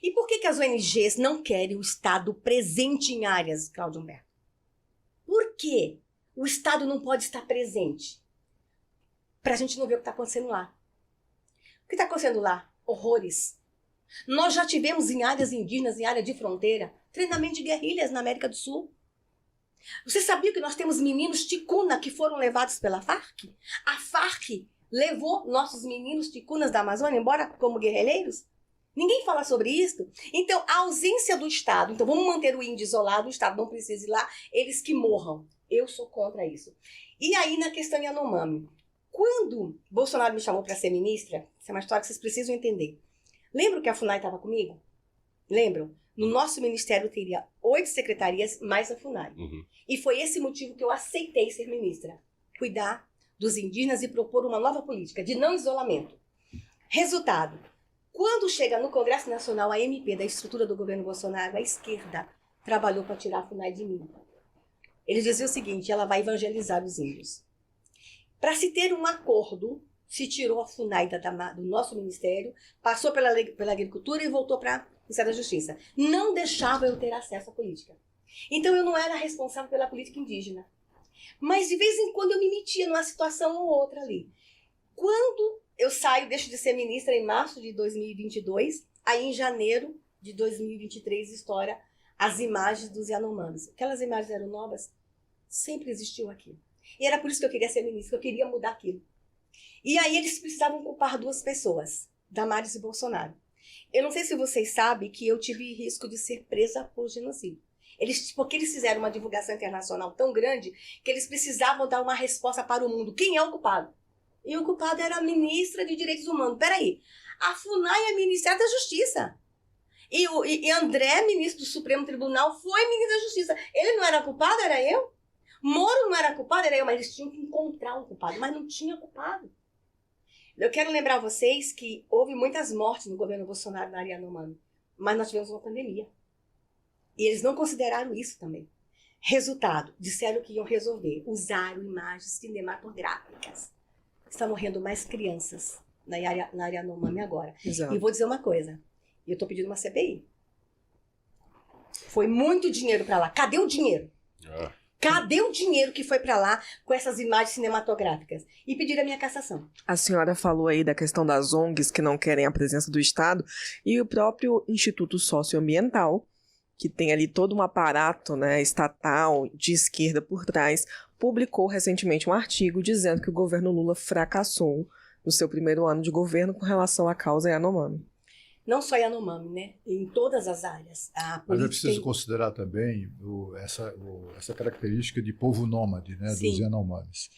E por que as ONGs não querem o Estado presente em áreas, Cláudio Humberto? Por que o Estado não pode estar presente? Para a gente não ver o que está acontecendo lá. O que está acontecendo lá? Horrores. Nós já tivemos em áreas indígenas, em área de fronteira, treinamento de guerrilhas na América do Sul. Você sabia que nós temos meninos ticuna que foram levados pela Farc? A Farc levou nossos meninos ticunas da Amazônia embora como guerrilheiros? Ninguém fala sobre isso. Então, a ausência do Estado. Então, vamos manter o índio isolado, o Estado não precisa ir lá, eles que morram. Eu sou contra isso. E aí, na questão Yanomami, quando Bolsonaro me chamou para ser ministra, essa é uma história que vocês precisam entender. Lembram que a FUNAI estava comigo? Lembram? No nosso ministério teria 8 secretarias, mais a FUNAI. Uhum. E foi esse motivo que eu aceitei ser ministra. Cuidar dos indígenas e propor uma nova política de não isolamento. Resultado. Quando chega no Congresso Nacional a MP da estrutura do governo Bolsonaro, a esquerda trabalhou para tirar a FUNAI de mim. Eles diziam o seguinte: ela vai evangelizar os índios. Para se ter um acordo, se tirou a FUNAI do nosso ministério, passou pela agricultura e voltou para o Ministério da Justiça. Não deixava eu ter acesso à política. Então eu não era responsável pela política indígena. Mas de vez em quando eu me metia numa situação ou outra ali. Quando eu saio, deixo de ser ministra em março de 2022, aí em janeiro de 2023 estoura as imagens dos Yanomamis. Aquelas imagens eram novas, sempre existiu aquilo. E era por isso que eu queria ser ministra, eu queria mudar aquilo. E aí eles precisavam culpar 2 pessoas, Damares e Bolsonaro. Eu não sei se vocês sabem que eu tive risco de ser presa por genocídio. Porque eles fizeram uma divulgação internacional tão grande que eles precisavam dar uma resposta para o mundo. Quem é o culpado? E o culpado era a ministra de Direitos Humanos. Peraí, a FUNAI é Ministério da Justiça. E André, ministro do Supremo Tribunal, foi ministro da Justiça. Ele não era culpado, era eu. Moro não era culpado, era eu. Mas eles tinham que encontrar um culpado, mas não tinha culpado. Eu quero lembrar vocês que houve muitas mortes no governo Bolsonaro na área Yanomami, mas nós tivemos uma pandemia. E eles não consideraram isso também. Resultado, disseram que iam resolver. Usaram imagens cinematográficas. Está morrendo mais crianças na área Yanomami agora. Exato. E vou dizer uma coisa. Eu estou pedindo uma CPI. Foi muito dinheiro para lá. Cadê o dinheiro? Cadê o dinheiro que foi para lá com essas imagens cinematográficas? E pediram a minha cassação. A senhora falou aí da questão das ONGs que não querem a presença do Estado e o próprio Instituto Socioambiental, que tem ali todo um aparato, né, estatal de esquerda por trás, publicou recentemente um artigo dizendo que o governo Lula fracassou no seu primeiro ano de governo com relação à causa Yanomami. Não só Yanomami, né? Em todas as áreas. Mas é preciso considerar também essa característica de povo nômade, né, dos Yanomamis.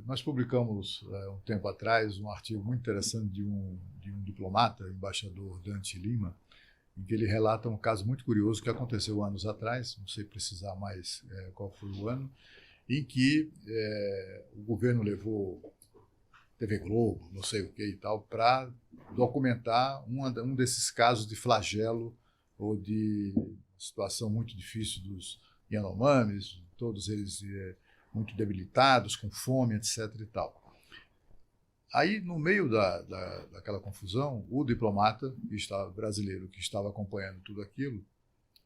Nós publicamos, um tempo atrás, um artigo muito interessante de um diplomata, embaixador Dante Lima, em que ele relata um caso muito curioso que aconteceu anos atrás, não sei precisar mais qual foi o ano, em que o governo levou TV Globo, não sei o que e tal, para documentar um desses casos de flagelo ou de situação muito difícil dos Yanomamis, todos eles muito debilitados, com fome, etc. e tal. Aí, no meio daquela confusão, o diplomata brasileiro que estava acompanhando tudo aquilo,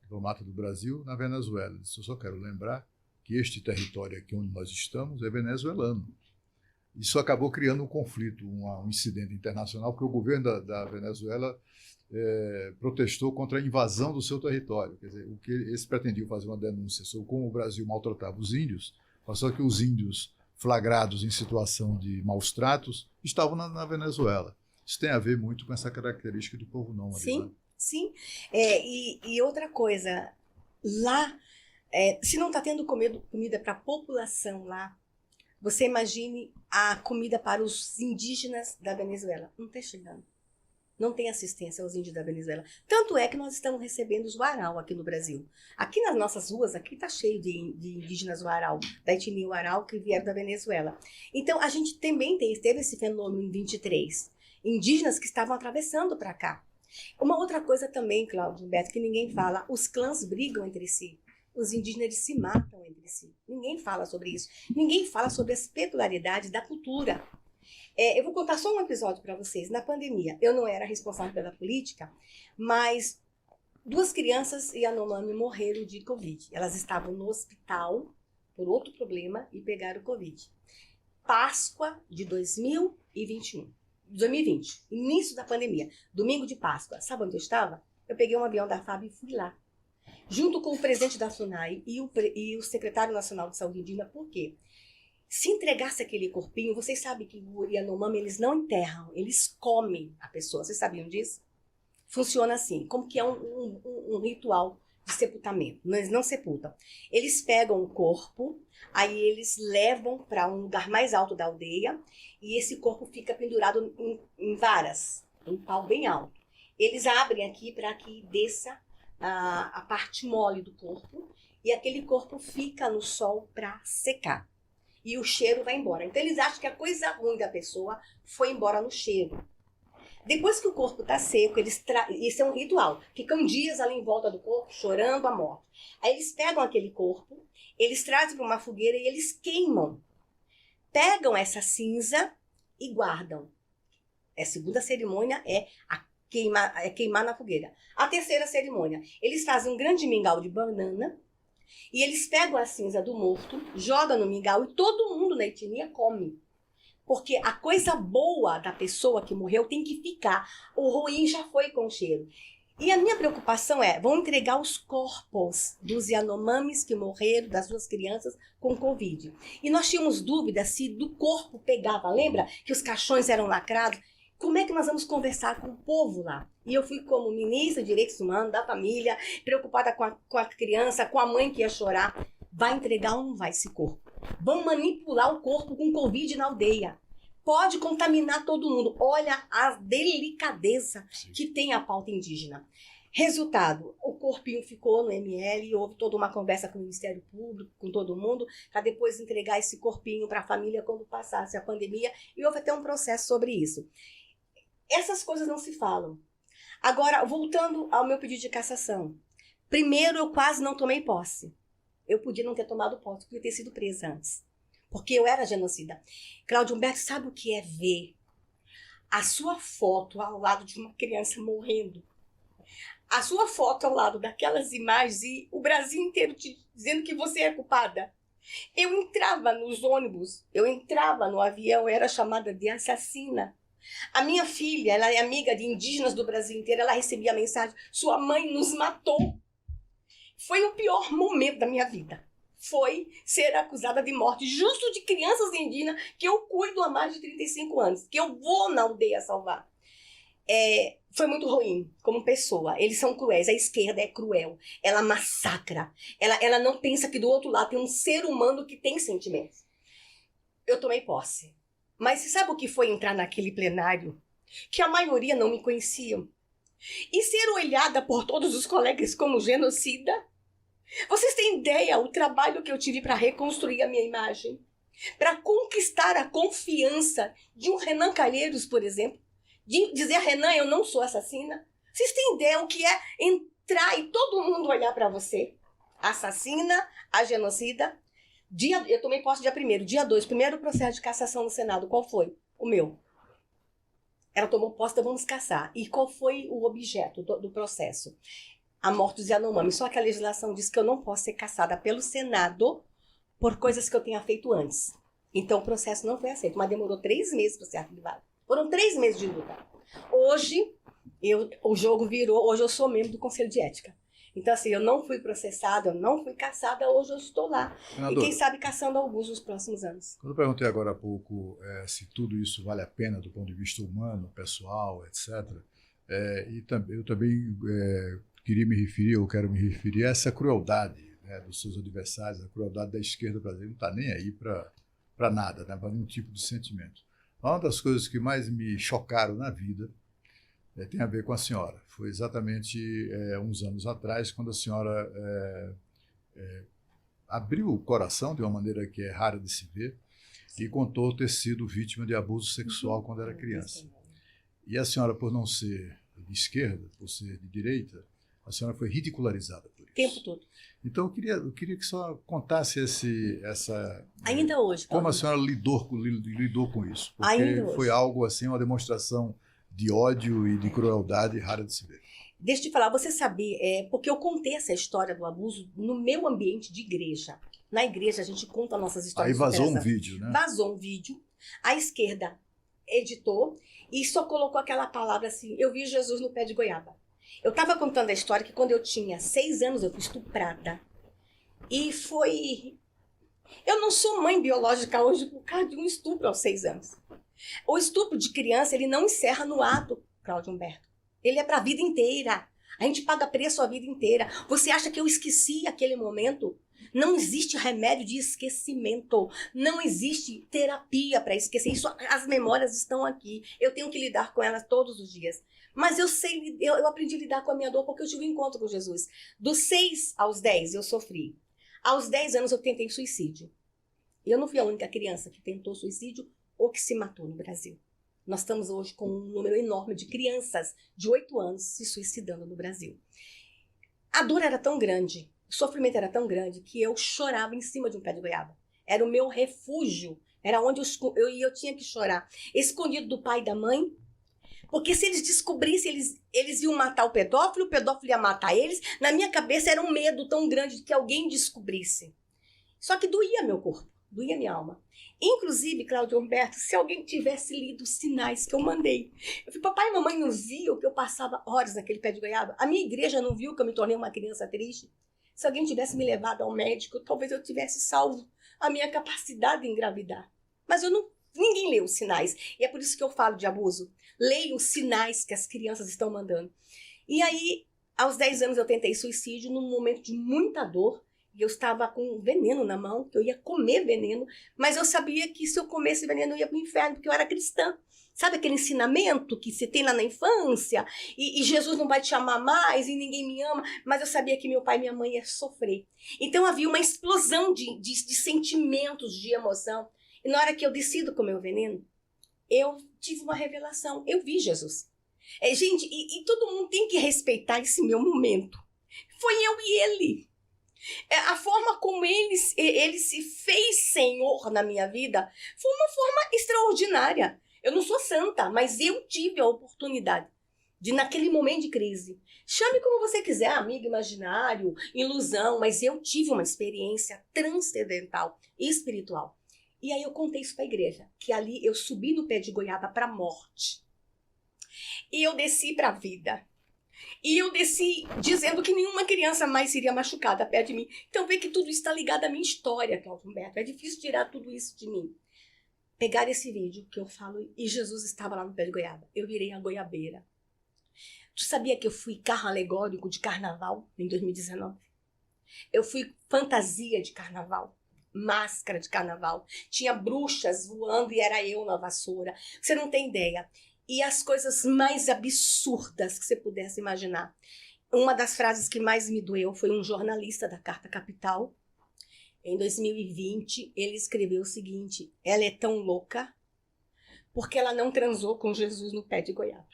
diplomata do Brasil, na Venezuela, disse: eu só quero lembrar que este território aqui onde nós estamos é venezuelano. Isso acabou criando um conflito, um incidente internacional, porque o governo da Venezuela protestou contra a invasão do seu território. Quer dizer, o que eles pretendiam fazer uma denúncia sobre como o Brasil maltratava os índios, passou que os índios flagrados em situação de maus tratos estavam na Venezuela. Isso tem a ver muito com essa característica do povo nômade. Sim, né? sim. E outra coisa, lá, se não está tendo comida para a população lá, você imagine a comida para os indígenas da Venezuela. Não está chegando. Não tem assistência aos índios da Venezuela. Tanto é que nós estamos recebendo os Warau aqui no Brasil. Aqui nas nossas ruas, aqui está cheio de indígenas Warau, da etnia Warau, que vieram da Venezuela. Então, a gente também teve esse fenômeno em 23. Indígenas que estavam atravessando para cá. Uma outra coisa também, Cláudio Humberto, que ninguém fala, os clãs brigam entre si. Os indígenas eles se matam entre si. Ninguém fala sobre isso. Ninguém fala sobre as peculiaridades da cultura. Eu vou contar só um episódio para vocês. Na pandemia, eu não era responsável pela política, mas 2 crianças Yanomami morreram de Covid. Elas estavam no hospital por outro problema e pegaram Covid. Páscoa de 2020, início da pandemia, domingo de Páscoa. Sabe onde eu estava? Eu peguei um avião da FAB e fui lá. Junto com o presidente da SUNAI e o secretário nacional de saúde indígena. Por quê? Se entregasse aquele corpinho, vocês sabem que o Yanomami, eles não enterram, eles comem a pessoa. Vocês sabiam disso? Funciona assim, como que é um ritual de sepultamento. Eles não sepultam. Eles pegam o corpo, aí eles levam para um lugar mais alto da aldeia e esse corpo fica pendurado em varas, um pau bem alto. Eles abrem aqui para que desça a parte mole do corpo e aquele corpo fica no sol para secar e o cheiro vai embora. Então eles acham que a coisa ruim da pessoa foi embora no cheiro. Depois que o corpo está seco, isso é um ritual, ficam dias ali em volta do corpo chorando a morte. Aí eles pegam aquele corpo, eles trazem para uma fogueira e eles queimam. Pegam essa cinza e guardam. A segunda cerimônia é queimar na fogueira. A terceira cerimônia, eles fazem um grande mingau de banana e eles pegam a cinza do morto, jogam no mingau e todo mundo na etnia come. Porque a coisa boa da pessoa que morreu tem que ficar. O ruim já foi com o cheiro. E a minha preocupação vão entregar os corpos dos Yanomamis que morreram, das 2 crianças, com Covid. E nós tínhamos dúvida se do corpo pegava. Lembra que os caixões eram lacrados? Como é que nós vamos conversar com o povo lá? E eu fui como ministra de Direitos Humanos, da família, preocupada com a criança, com a mãe que ia chorar. Vai entregar ou não vai esse corpo? Vão manipular o corpo com Covid na aldeia. Pode contaminar todo mundo. Olha a delicadeza que tem a pauta indígena. Resultado, o corpinho ficou no ML, houve toda uma conversa com o Ministério Público, com todo mundo, para depois entregar esse corpinho para a família quando passasse a pandemia, e houve até um processo sobre isso. Essas coisas não se falam. Agora, voltando ao meu pedido de cassação. Primeiro, eu quase não tomei posse. Eu podia não ter tomado posse, podia ter sido presa antes. Porque eu era genocida. Cláudio Humberto, sabe o que é ver a sua foto ao lado de uma criança morrendo? a sua foto ao lado daquelas imagens e o Brasil inteiro te dizendo que você é culpada. Eu entrava nos ônibus, eu entrava no avião, eu era chamada de assassina. A minha filha, ela é amiga de indígenas do Brasil inteiro, ela recebia a mensagem: sua mãe nos matou. Foi o pior momento da minha vida. Foi ser acusada de morte justo de crianças indígenas que eu cuido há mais de 35 anos, que eu vou na aldeia salvar. Foi muito ruim como pessoa. Eles são cruéis, a esquerda é cruel, ela massacra, ela não pensa que do outro lado tem um ser humano que tem sentimentos. Eu tomei posse. Mas você sabe o que foi entrar naquele plenário? Que a maioria não me conhecia. E ser olhada por todos os colegas como genocida? Vocês têm ideia o trabalho que eu tive para reconstruir a minha imagem? Para conquistar a confiança de um Renan Calheiros, por exemplo? De dizer: Renan, eu não sou assassina? Vocês têm ideia o que é entrar e todo mundo olhar para você? Assassina, a genocida. Eu tomei posse dia 1º. Dia 2, primeiro processo de cassação no Senado. Qual foi? O meu. Ela tomou posse, então vamos caçar. E qual foi o objeto do processo? A morte dos Yanomami. Só que a legislação diz que eu não posso ser caçada pelo Senado por coisas que eu tenha feito antes. Então o processo não foi aceito, mas demorou 3 meses para ser arquivado. Foram 3 meses de luta. Hoje, o jogo virou, hoje eu sou membro do Conselho de Ética. Então, assim, eu não fui processada, eu não fui caçada, hoje eu estou lá. Senadora, e quem sabe caçando alguns nos próximos anos. Quando eu perguntei agora há pouco se tudo isso vale a pena do ponto de vista humano, pessoal, etc., eu também queria me referir, eu quero me referir a essa crueldade, né, dos seus adversários, a crueldade da esquerda brasileira, não está nem aí para nada, né, para nenhum tipo de sentimento. Uma das coisas que mais me chocaram na vida tem a ver com a senhora. Foi exatamente uns anos atrás, quando a senhora abriu o coração de uma maneira que é rara de se ver e contou ter sido vítima de abuso sexual quando era criança. E a senhora, por não ser de esquerda, por ser de direita, a senhora foi ridicularizada por isso. O tempo todo. Então, eu queria que a senhora contasse ainda hoje, Paulo, como a senhora lidou com isso. Porque ainda foi hoje algo assim, uma demonstração de ódio e de crueldade rara de se ver. Deixa eu te falar, você sabia, porque eu contei essa história do abuso no meu ambiente de igreja. Na igreja a gente conta nossas histórias. Aí vazou um vídeo, né? Vazou um vídeo, a esquerda editou e só colocou aquela palavra assim: eu vi Jesus no pé de goiaba. Eu estava contando a história que quando eu tinha 6 anos eu fui estuprada. E foi... Eu não sou mãe biológica hoje por causa de um estupro aos 6 anos. O estupro de criança, ele não encerra no ato, Cláudio Humberto. Ele é para a vida inteira. A gente paga preço a vida inteira. Você acha que eu esqueci aquele momento? Não existe remédio de esquecimento. Não existe terapia para esquecer. Isso, as memórias estão aqui. Eu tenho que lidar com elas todos os dias. Mas eu aprendi a lidar com a minha dor porque eu tive um encontro com Jesus. Dos 6 aos 10 eu sofri. Aos 10 anos eu tentei suicídio. Eu não fui a única criança que tentou suicídio ou que se matou no Brasil. Nós estamos hoje com um número enorme de crianças de 8 anos se suicidando no Brasil. A dor era tão grande, o sofrimento era tão grande que eu chorava em cima de um pé de goiaba. Era o meu refúgio, era onde eu tinha que chorar. Escondido do pai e da mãe, porque se eles descobrissem, eles iam matar o pedófilo ia matar eles. Na minha cabeça era um medo tão grande de que alguém descobrisse. Só que doía meu corpo, doía minha alma. Inclusive, Cláudio Humberto, se alguém tivesse lido os sinais que eu mandei. Eu falei: papai e mamãe não viam que eu passava horas naquele pé de goiaba? A minha igreja não viu que eu me tornei uma criança triste? Se alguém tivesse me levado ao médico, talvez eu tivesse salvo a minha capacidade de engravidar. Mas ninguém lê os sinais. E é por isso que eu falo de abuso. Leia os sinais que as crianças estão mandando. E aí, aos 10 anos eu tentei suicídio num momento de muita dor. E eu estava com veneno na mão, que eu ia comer veneno, mas eu sabia que se eu comesse veneno eu ia para o inferno, porque eu era cristã. Sabe aquele ensinamento que se tem lá na infância? E Jesus não vai te amar mais e ninguém me ama, mas eu sabia que meu pai e minha mãe iam sofrer. Então havia uma explosão de sentimentos, de emoção. E na hora que eu decido comer o veneno, eu tive uma revelação. Eu vi Jesus. Gente, e todo mundo tem que respeitar esse meu momento. Foi eu e ele. A forma como ele se fez Senhor na minha vida foi uma forma extraordinária. Eu não sou santa, mas eu tive a oportunidade naquele momento de crise. Chame como você quiser, amigo imaginário, ilusão, mas eu tive uma experiência transcendental e espiritual. E aí eu contei isso para a igreja, que ali eu subi no pé de goiaba para a morte. E eu desci para a vida. E eu desci dizendo que nenhuma criança mais seria machucada perto de mim. Então vê que tudo isso está ligado à minha história, Cláudio Humberto. É difícil tirar tudo isso de mim. Pegar esse vídeo que eu falo, e Jesus estava lá no pé de goiaba. Eu virei a goiabeira. Tu sabia que eu fui carro alegórico de carnaval em 2019? Eu fui fantasia de carnaval. Máscara de carnaval. Tinha bruxas voando e era eu na vassoura. Você não tem ideia. E as coisas mais absurdas que você pudesse imaginar. Uma das frases que mais me doeu foi um jornalista da Carta Capital. Em 2020, ele escreveu o seguinte: ela é tão louca porque ela não transou com Jesus no pé de goiaba.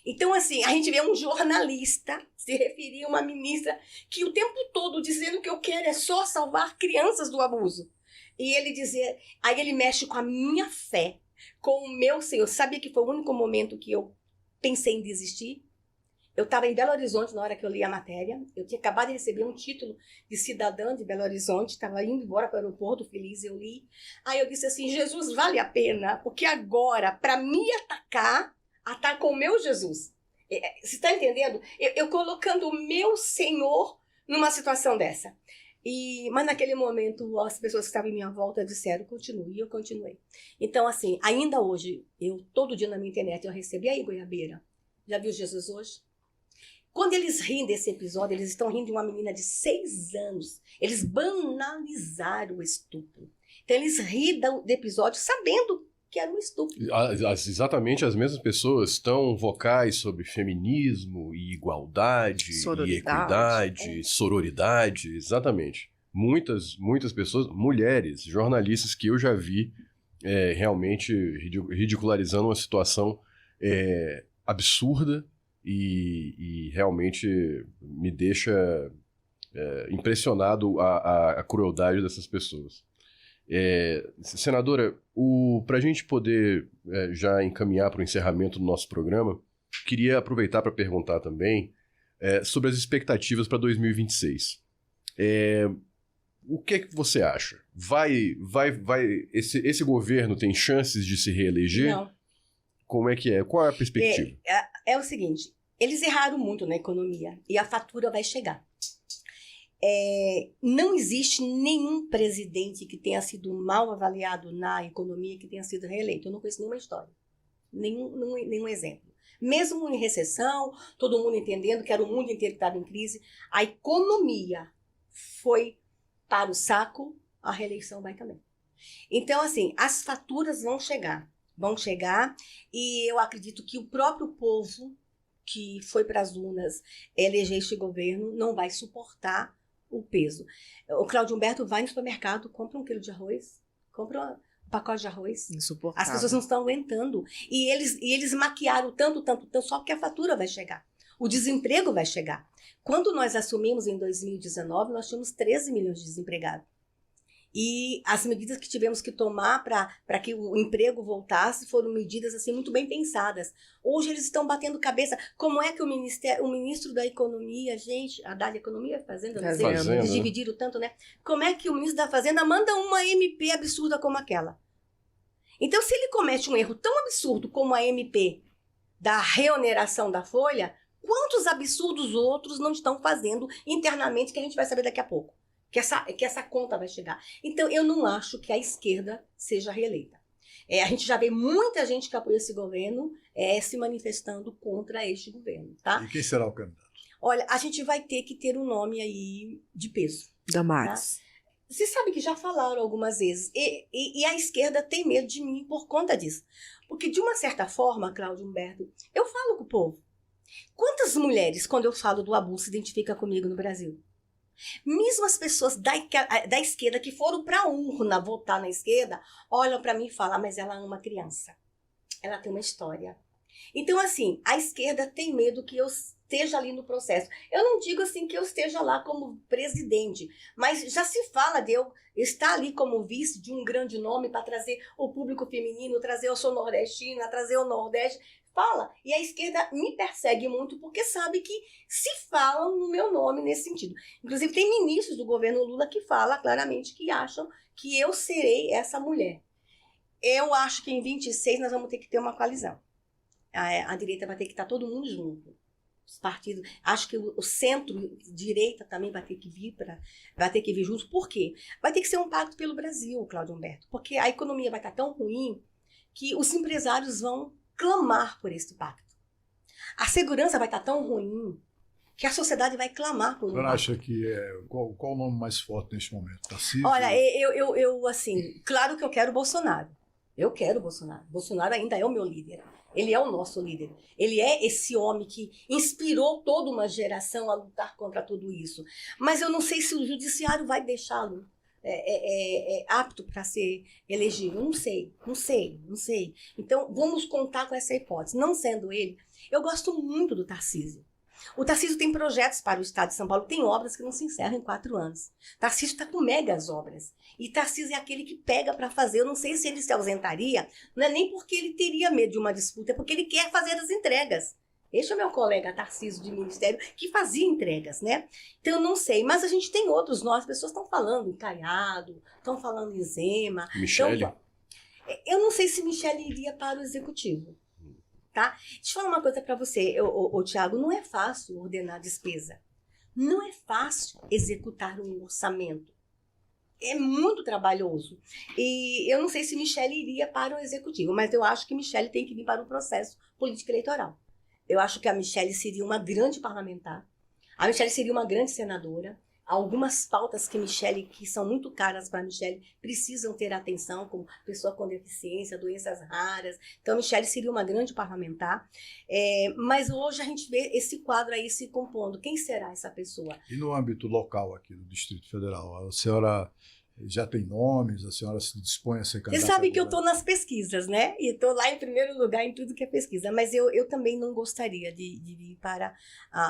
Então, assim, a gente vê um jornalista se referir a uma ministra que o tempo todo dizendo que eu quero é só salvar crianças do abuso. E ele dizer, aí ele mexe com a minha fé, com o meu Senhor. Sabia que foi o único momento que eu pensei em desistir? Eu estava em Belo Horizonte na hora que eu li a matéria. Eu tinha acabado de receber um título de cidadã de Belo Horizonte. Estava indo embora para o aeroporto, feliz, eu li. Aí eu disse assim, Jesus, vale a pena, porque agora, para me atacar o meu Jesus. Você está entendendo? Eu colocando o meu Senhor numa situação dessa. Mas naquele momento, as pessoas que estavam em minha volta disseram, continue, e eu continuei. Então, assim, ainda hoje, todo dia na minha internet eu recebo, e aí, goiabeira, já viu Jesus hoje? Quando eles riem desse episódio, eles estão rindo de uma menina de 6 anos. Eles banalizaram o estupro. Então, eles riem do episódio sabendo que era um estupro. Exatamente as mesmas pessoas tão vocais sobre feminismo e igualdade, sororidade. e equidade, sororidade, exatamente. Muitas pessoas, mulheres, jornalistas que eu já vi realmente ridicularizando uma situação absurda e realmente me deixa impressionado a crueldade dessas pessoas. Senadora, para a gente poder já encaminhar para o encerramento do nosso programa, queria aproveitar para perguntar também sobre as expectativas para 2026. O que você acha? Esse governo tem chances de se reeleger? Não. Como é que é? Qual é a perspectiva? É o seguinte, eles erraram muito na economia e a fatura vai chegar. Não existe nenhum presidente que tenha sido mal avaliado na economia que tenha sido reeleito. Eu não conheço nenhuma história, nenhum exemplo. Mesmo em recessão, todo mundo entendendo que era o mundo inteiro que estava em crise, a economia foi para o saco, a reeleição vai também. Então, assim, as faturas vão chegar, e eu acredito que o próprio povo que foi para as urnas eleger este governo não vai suportar o peso. O Cláudio Humberto vai no supermercado, compra 1 quilo de arroz, compra um pacote de arroz. Insuportável. As pessoas não estão aguentando. E eles maquiaram tanto, só que a fatura vai chegar. O desemprego vai chegar. Quando nós assumimos em 2019, nós tínhamos 13 milhões de desempregados. E as medidas que tivemos que tomar para que o emprego voltasse foram medidas assim, muito bem pensadas. Hoje eles estão batendo cabeça. Como é que o ministro da Economia, gente, a da Economia, Fazenda, não sei, eles dividiram tanto, né? Como é que o ministro da Fazenda manda uma MP absurda como aquela? Então, se ele comete um erro tão absurdo como a MP da reoneração da folha, quantos absurdos outros não estão fazendo internamente que a gente vai saber daqui a pouco? Que essa conta vai chegar. Então, eu não acho que a esquerda seja reeleita. A gente já vê muita gente que apoia esse governo se manifestando contra este governo, tá? E quem será o candidato? Olha, a gente vai ter que ter um nome aí de peso. Damares. Tá? Você sabe que já falaram algumas vezes. E a esquerda tem medo de mim por conta disso. Porque, de uma certa forma, Cláudio Humberto, eu falo com o povo. Quantas mulheres, quando eu falo do abuso, se identificam comigo no Brasil? Mesmo as pessoas da esquerda que foram para a urna votar na esquerda, olham para mim e falam, mas ela ama criança. Ela tem uma história. Então, assim, a esquerda tem medo que eu esteja ali no processo. Eu não digo assim que eu esteja lá como presidente, mas já se fala de eu estar ali como vice de um grande nome para trazer o público feminino, trazer eu sou nordestina, trazer o Nordeste. fala. E a esquerda me persegue muito porque sabe que se falam no meu nome nesse sentido. Inclusive, tem ministros do governo Lula que falam claramente que acham que eu serei essa mulher. Eu acho que em 26 nós vamos ter que ter uma coalizão. A direita vai ter que estar todo mundo junto. Os partidos, acho que o centro-direita também vai ter que vir junto. Por quê? Vai ter que ser um pacto pelo Brasil, Cláudio Humberto, porque a economia vai estar tão ruim que os empresários vão clamar por esse pacto. A segurança vai estar tão ruim que a sociedade vai clamar por um pacto. Você acha que qual o nome mais forte neste momento? Tarcísio? Olha, eu assim, claro que eu quero o Bolsonaro. Eu quero o Bolsonaro. Bolsonaro ainda é o meu líder. Ele é o nosso líder. Ele é esse homem que inspirou toda uma geração a lutar contra tudo isso. Mas eu não sei se o judiciário vai deixá-lo apto para ser elegível. Não sei. Então, vamos contar com essa hipótese. Não sendo ele, eu gosto muito do Tarcísio. O Tarcísio tem projetos para o estado de São Paulo, tem obras que não se encerram em 4 anos. Tarcísio está com megas obras. E Tarcísio é aquele que pega para fazer. Eu não sei se ele se ausentaria, não é nem porque ele teria medo de uma disputa, é porque ele quer fazer as entregas. Este é o meu colega Tarcísio de Ministério, que fazia entregas, né? Então eu não sei, mas a gente tem outros nós, as pessoas estão falando em Caiado, estão falando em Zema. Michele? Então, eu não sei se Michele iria para o executivo. Tá? Deixa eu falar uma coisa para você, Tiago, não é fácil ordenar despesa. Não é fácil executar um orçamento. É muito trabalhoso. E eu não sei se Michele iria para o executivo, mas eu acho que Michele tem que vir para o processo político eleitoral. Eu acho que a Michele seria uma grande parlamentar. A Michele seria uma grande senadora. Algumas pautas que são muito caras para a Michele precisam ter atenção, como pessoa com deficiência, doenças raras. Então, a Michele seria uma grande parlamentar. Mas hoje a gente vê esse quadro aí se compondo. Quem será essa pessoa? E no âmbito local aqui do Distrito Federal, a senhora já tem nomes? A senhora se dispõe a ser candidata? Você sabe que eu estou nas pesquisas, né? E estou lá em primeiro lugar em tudo que é pesquisa. Mas eu também não gostaria de vir para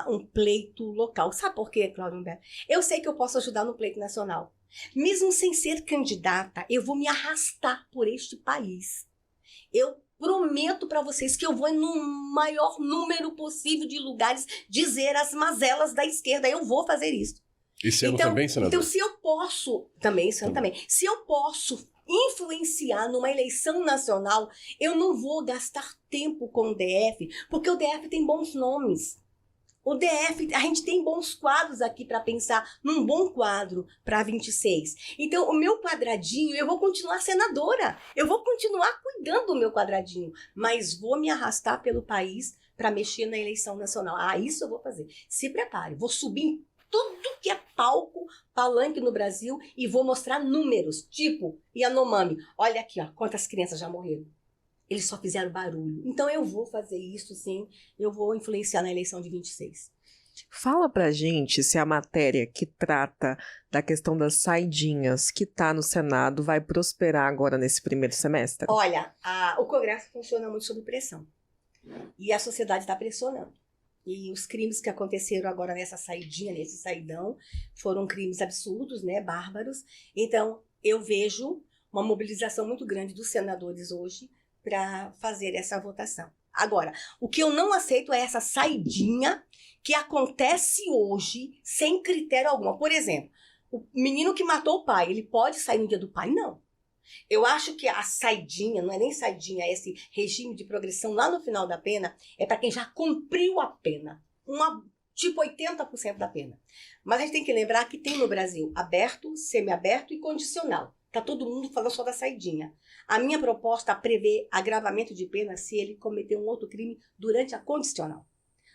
um pleito local. Sabe por quê, Cláudio Humberto? Eu sei que eu posso ajudar no pleito nacional. Mesmo sem ser candidata, eu vou me arrastar por este país. Eu prometo para vocês que eu vou no maior número possível de lugares dizer as mazelas da esquerda. Eu vou fazer isso. Esse ano também, senador? Então, se eu posso... Também, esse ano também. Se eu posso influenciar numa eleição nacional, eu não vou gastar tempo com o DF, porque o DF tem bons nomes. O DF, a gente tem bons quadros aqui para pensar num bom quadro para 26. Então, o meu quadradinho, eu vou continuar senadora. Eu vou continuar cuidando do meu quadradinho, mas vou me arrastar pelo país para mexer na eleição nacional. Isso eu vou fazer. Se prepare. Vou subir em tudo que é palanque no Brasil e vou mostrar números, tipo Yanomami. Olha aqui, ó, quantas crianças já morreram. Eles só fizeram barulho. Então eu vou fazer isso, sim. Eu vou influenciar na eleição de 26. Fala pra gente se a matéria que trata da questão das saidinhas que tá no Senado vai prosperar agora nesse primeiro semestre. Olha, o Congresso funciona muito sob pressão. E a sociedade está pressionando. E os crimes que aconteceram agora nessa saidinha, nesse saidão, foram crimes absurdos, né, bárbaros. Então, eu vejo uma mobilização muito grande dos senadores hoje para fazer essa votação. Agora, o que eu não aceito é essa saidinha que acontece hoje sem critério algum. Por exemplo, o menino que matou o pai, ele pode sair no dia do pai? Não. Eu acho que a saidinha, não é nem saidinha, é esse regime de progressão lá no final da pena, é para quem já cumpriu a pena. Tipo 80% da pena. Mas a gente tem que lembrar que tem no Brasil aberto, semiaberto e condicional. Tá todo mundo falando só da saidinha. A minha proposta prevê agravamento de pena se ele cometer um outro crime durante a condicional.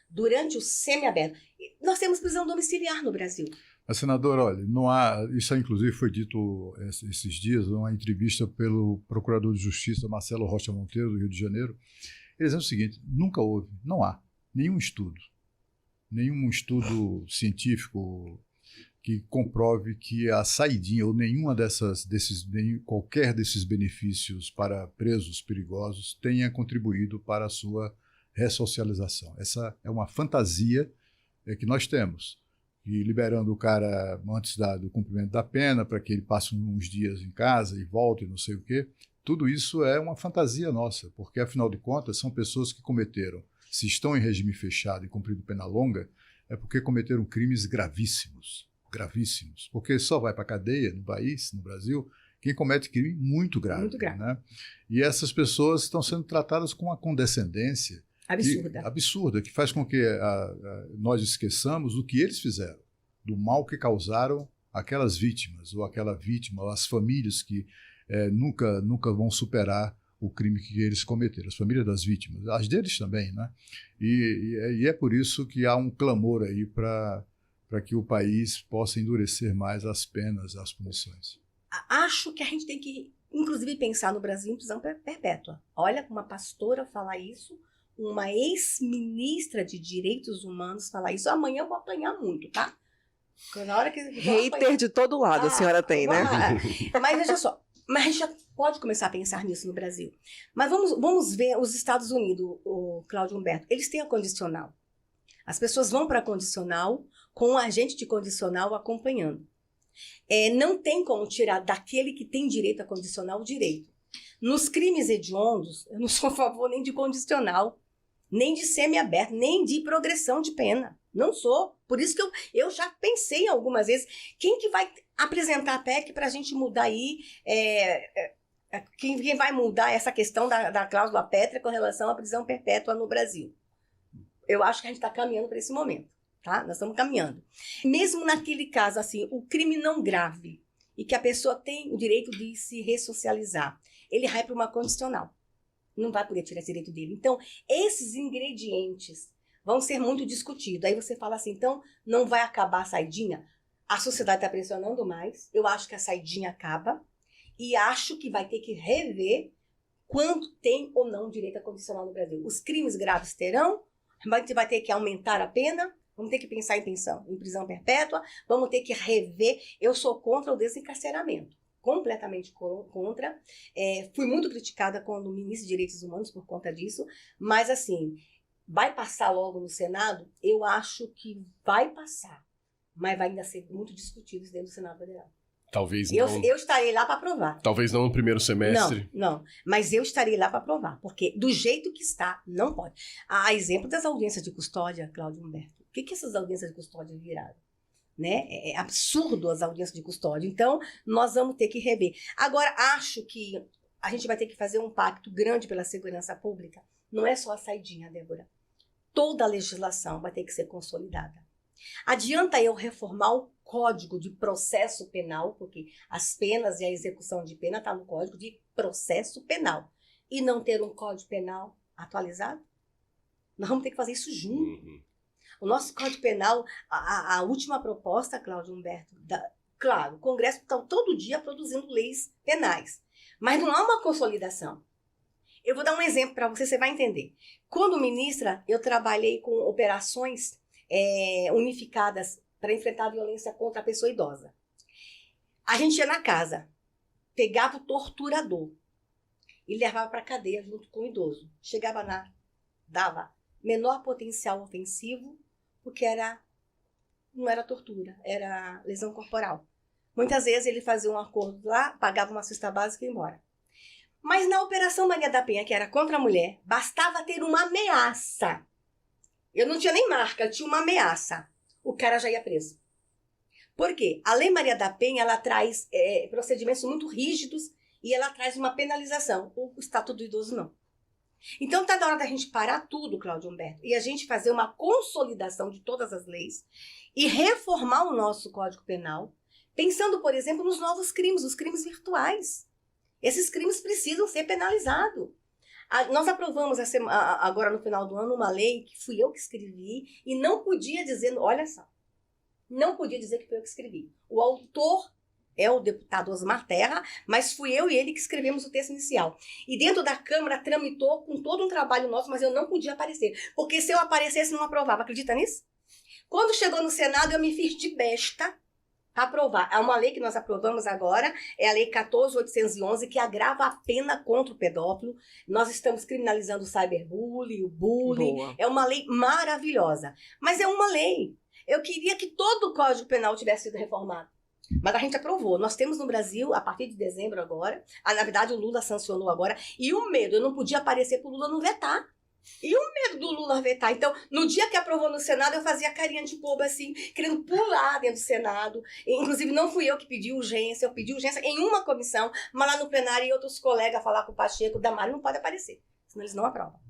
Durante o semiaberto. Nós temos prisão domiciliar no Brasil. Mas, senador, olha, não há... Isso, inclusive, foi dito esses dias numa entrevista pelo Procurador de Justiça, Marcelo Rocha Monteiro, do Rio de Janeiro. Ele dizendo o seguinte, nunca houve, não há nenhum estudo científico que comprove que a saidinha ou qualquer desses benefícios para presos perigosos tenha contribuído para a sua ressocialização. Essa é uma fantasia que nós temos. E liberando o cara antes do cumprimento da pena, para que ele passe uns dias em casa e volte, não sei o quê, tudo isso é uma fantasia nossa, porque, afinal de contas, são pessoas que cometeram, se estão em regime fechado e cumprindo pena longa, é porque cometeram crimes gravíssimos, gravíssimos, porque só vai para a cadeia no país, no Brasil, quem comete crime muito grave. Muito grave. Né? E essas pessoas estão sendo tratadas com uma condescendência absurda, que faz com que nós esqueçamos o que eles fizeram, do mal que causaram aquelas vítimas, ou aquela vítima, ou as famílias que nunca vão superar o crime que eles cometeram, as famílias das vítimas, as deles também, né? E é por isso que há um clamor aí para que o país possa endurecer mais as penas, as punições. Acho que a gente tem que, inclusive, pensar no Brasil em prisão perpétua. Olha, uma pastora falar isso, uma ex-ministra de Direitos Humanos falar isso, amanhã eu vou apanhar muito, tá? Na hora que hater de todo lado a senhora tem, né? Mas veja só, mas a gente já pode começar a pensar nisso no Brasil. Mas vamos ver os Estados Unidos, o Cláudio Humberto. Eles têm a condicional. As pessoas vão para a condicional com um agente de condicional acompanhando. Não tem como tirar daquele que tem direito a condicional o direito. Nos crimes hediondos, eu não sou a favor nem de condicional, nem de semiaberto, nem de progressão de pena. Não sou. Por isso que eu já pensei algumas vezes, quem que vai apresentar a PEC para a gente mudar aí, quem vai mudar essa questão da cláusula pétrea com relação à prisão perpétua no Brasil? Eu acho que a gente está caminhando para esse momento, tá? Nós estamos caminhando. Mesmo naquele caso, assim, o crime não grave e que a pessoa tem o direito de se ressocializar, ele vai para uma condicional. Não vai poder tirar esse direito dele. Então, esses ingredientes vão ser muito discutidos. Aí você fala assim, então, não vai acabar a saidinha? A sociedade está pressionando mais. Eu acho que a saidinha acaba. E acho que vai ter que rever quanto tem ou não direito a condicional no Brasil. Os crimes graves terão, vai ter que aumentar a pena, vamos ter que pensar em prisão perpétua, vamos ter que rever. Eu sou contra o desencarceramento. Completamente contra. Fui muito criticada quando ministro de Direitos Humanos por conta disso, mas assim, vai passar logo no Senado? Eu acho que vai passar, mas vai ainda ser muito discutido dentro do Senado Federal. Talvez não. Eu estarei lá para aprovar. Talvez não no primeiro semestre. Não, mas eu estarei lá para aprovar, porque do jeito que está, não pode. A exemplo das audiências de custódia, Cláudio Humberto, o que essas audiências de custódia viraram? Né? É absurdo as audiências de custódia. Então, nós vamos ter que rever. Agora, acho que a gente vai ter que fazer um pacto grande pela segurança pública. Não é só a saidinha, Débora. Toda a legislação vai ter que ser consolidada. Adianta eu reformar o Código de Processo Penal, porque as penas e a execução de pena está no Código de Processo Penal, e não ter um Código Penal atualizado? Nós vamos ter que fazer isso junto. Uhum. O nosso Código Penal, a última proposta, Cláudio Humberto, claro, o Congresso está todo dia produzindo leis penais, mas não há uma consolidação. Eu vou dar um exemplo para você vai entender. Quando ministra, eu trabalhei com operações unificadas para enfrentar a violência contra a pessoa idosa. A gente ia na casa, pegava o torturador e levava para a cadeia junto com o idoso. Chegava dava menor potencial ofensivo, porque não era tortura, era lesão corporal. Muitas vezes ele fazia um acordo lá, pagava uma cesta básica e ia embora. Mas na Operação Maria da Penha, que era contra a mulher, bastava ter uma ameaça. Eu não tinha nem marca, eu tinha uma ameaça. O cara já ia preso. Por quê? A Lei Maria da Penha, ela traz procedimentos muito rígidos e ela traz uma penalização. O Estatuto do Idoso não. Então está na hora da gente parar tudo, Cláudio Humberto, e a gente fazer uma consolidação de todas as leis e reformar o nosso Código Penal, pensando, por exemplo, nos novos crimes, os crimes virtuais. Esses crimes precisam ser penalizados. Nós aprovamos agora no final do ano uma lei que fui eu que escrevi e não podia dizer, olha só, não podia dizer que foi eu que escrevi. O autor é o deputado Osmar Terra, mas fui eu e ele que escrevemos o texto inicial. E dentro da Câmara tramitou com todo um trabalho nosso, mas eu não podia aparecer. Porque se eu aparecesse, não aprovava. Acredita nisso? Quando chegou no Senado, eu me fiz de besta para aprovar. É uma lei que nós aprovamos agora, é a Lei 14.811, que agrava a pena contra o pedófilo. Nós estamos criminalizando o cyberbullying, o bullying. Boa. É uma lei maravilhosa. Mas é uma lei. Eu queria que todo o Código Penal tivesse sido reformado. Mas a gente aprovou. Nós temos no Brasil, a partir de dezembro agora, na verdade o Lula sancionou agora, e o medo, eu não podia aparecer para o Lula não vetar. E o medo do Lula vetar. Então, no dia que aprovou no Senado, eu fazia carinha de boba, assim, querendo pular dentro do Senado. Inclusive, não fui eu que pedi urgência, eu pedi urgência em uma comissão, mas lá no plenário e outros colegas falar com o Pacheco, o Damari não pode aparecer, senão eles não aprovam.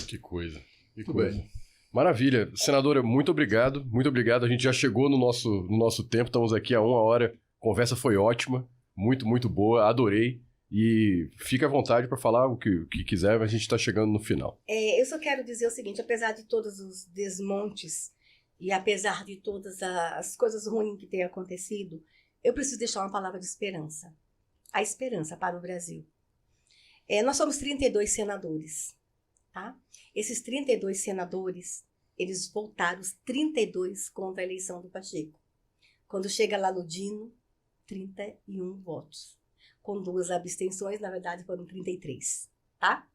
Que coisa. Que Muito coisa. bem. Maravilha. Senadora, muito obrigado. Muito obrigado. A gente já chegou no nosso tempo, estamos aqui há 1 hora. A conversa foi ótima, muito, muito boa, adorei. E fique à vontade para falar o que quiser, mas a gente está chegando no final. Eu só quero dizer o seguinte, apesar de todos os desmontes e apesar de todas as coisas ruins que têm acontecido, eu preciso deixar uma palavra de esperança. A esperança para o Brasil. Nós somos 32 senadores, tá? Esses 32 senadores, eles votaram os 32 contra a eleição do Pacheco. Quando chega lá no Dino, 31 votos. Com 2 abstenções, na verdade foram 33, tá?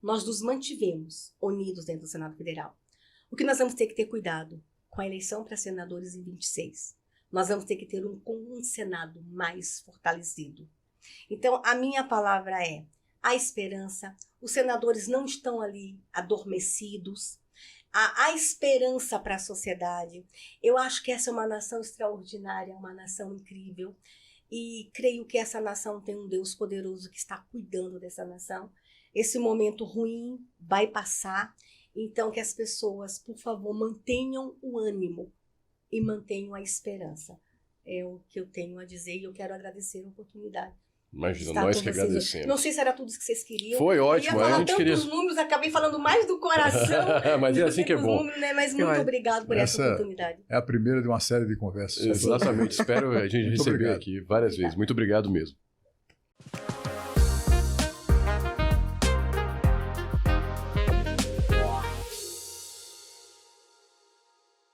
Nós nos mantivemos unidos dentro do Senado Federal. O que nós vamos ter que ter cuidado com a eleição para senadores em 26. Nós vamos ter que ter um Senado mais fortalecido. Então, a minha palavra é a esperança. Os senadores não estão ali adormecidos. Há esperança para a sociedade. Eu acho que essa é uma nação extraordinária, uma nação incrível. E creio que essa nação tem um Deus poderoso que está cuidando dessa nação. Esse momento ruim vai passar. Então, que as pessoas, por favor, mantenham o ânimo e mantenham a esperança. É o que eu tenho a dizer e eu quero agradecer a oportunidade. Imagina, Estar nós com que vocês. agradecemos. Não sei se era tudo isso que vocês queriam. Foi ótimo, Eu ia a falar gente tantos queria... números, acabei falando mais do coração. Mas é do assim que é dos bom. números, né? Mas muito obrigado por essa oportunidade. É a primeira de uma série de conversas. Exatamente, espero a gente Muito receber obrigado. aqui várias vezes. Muito obrigado mesmo.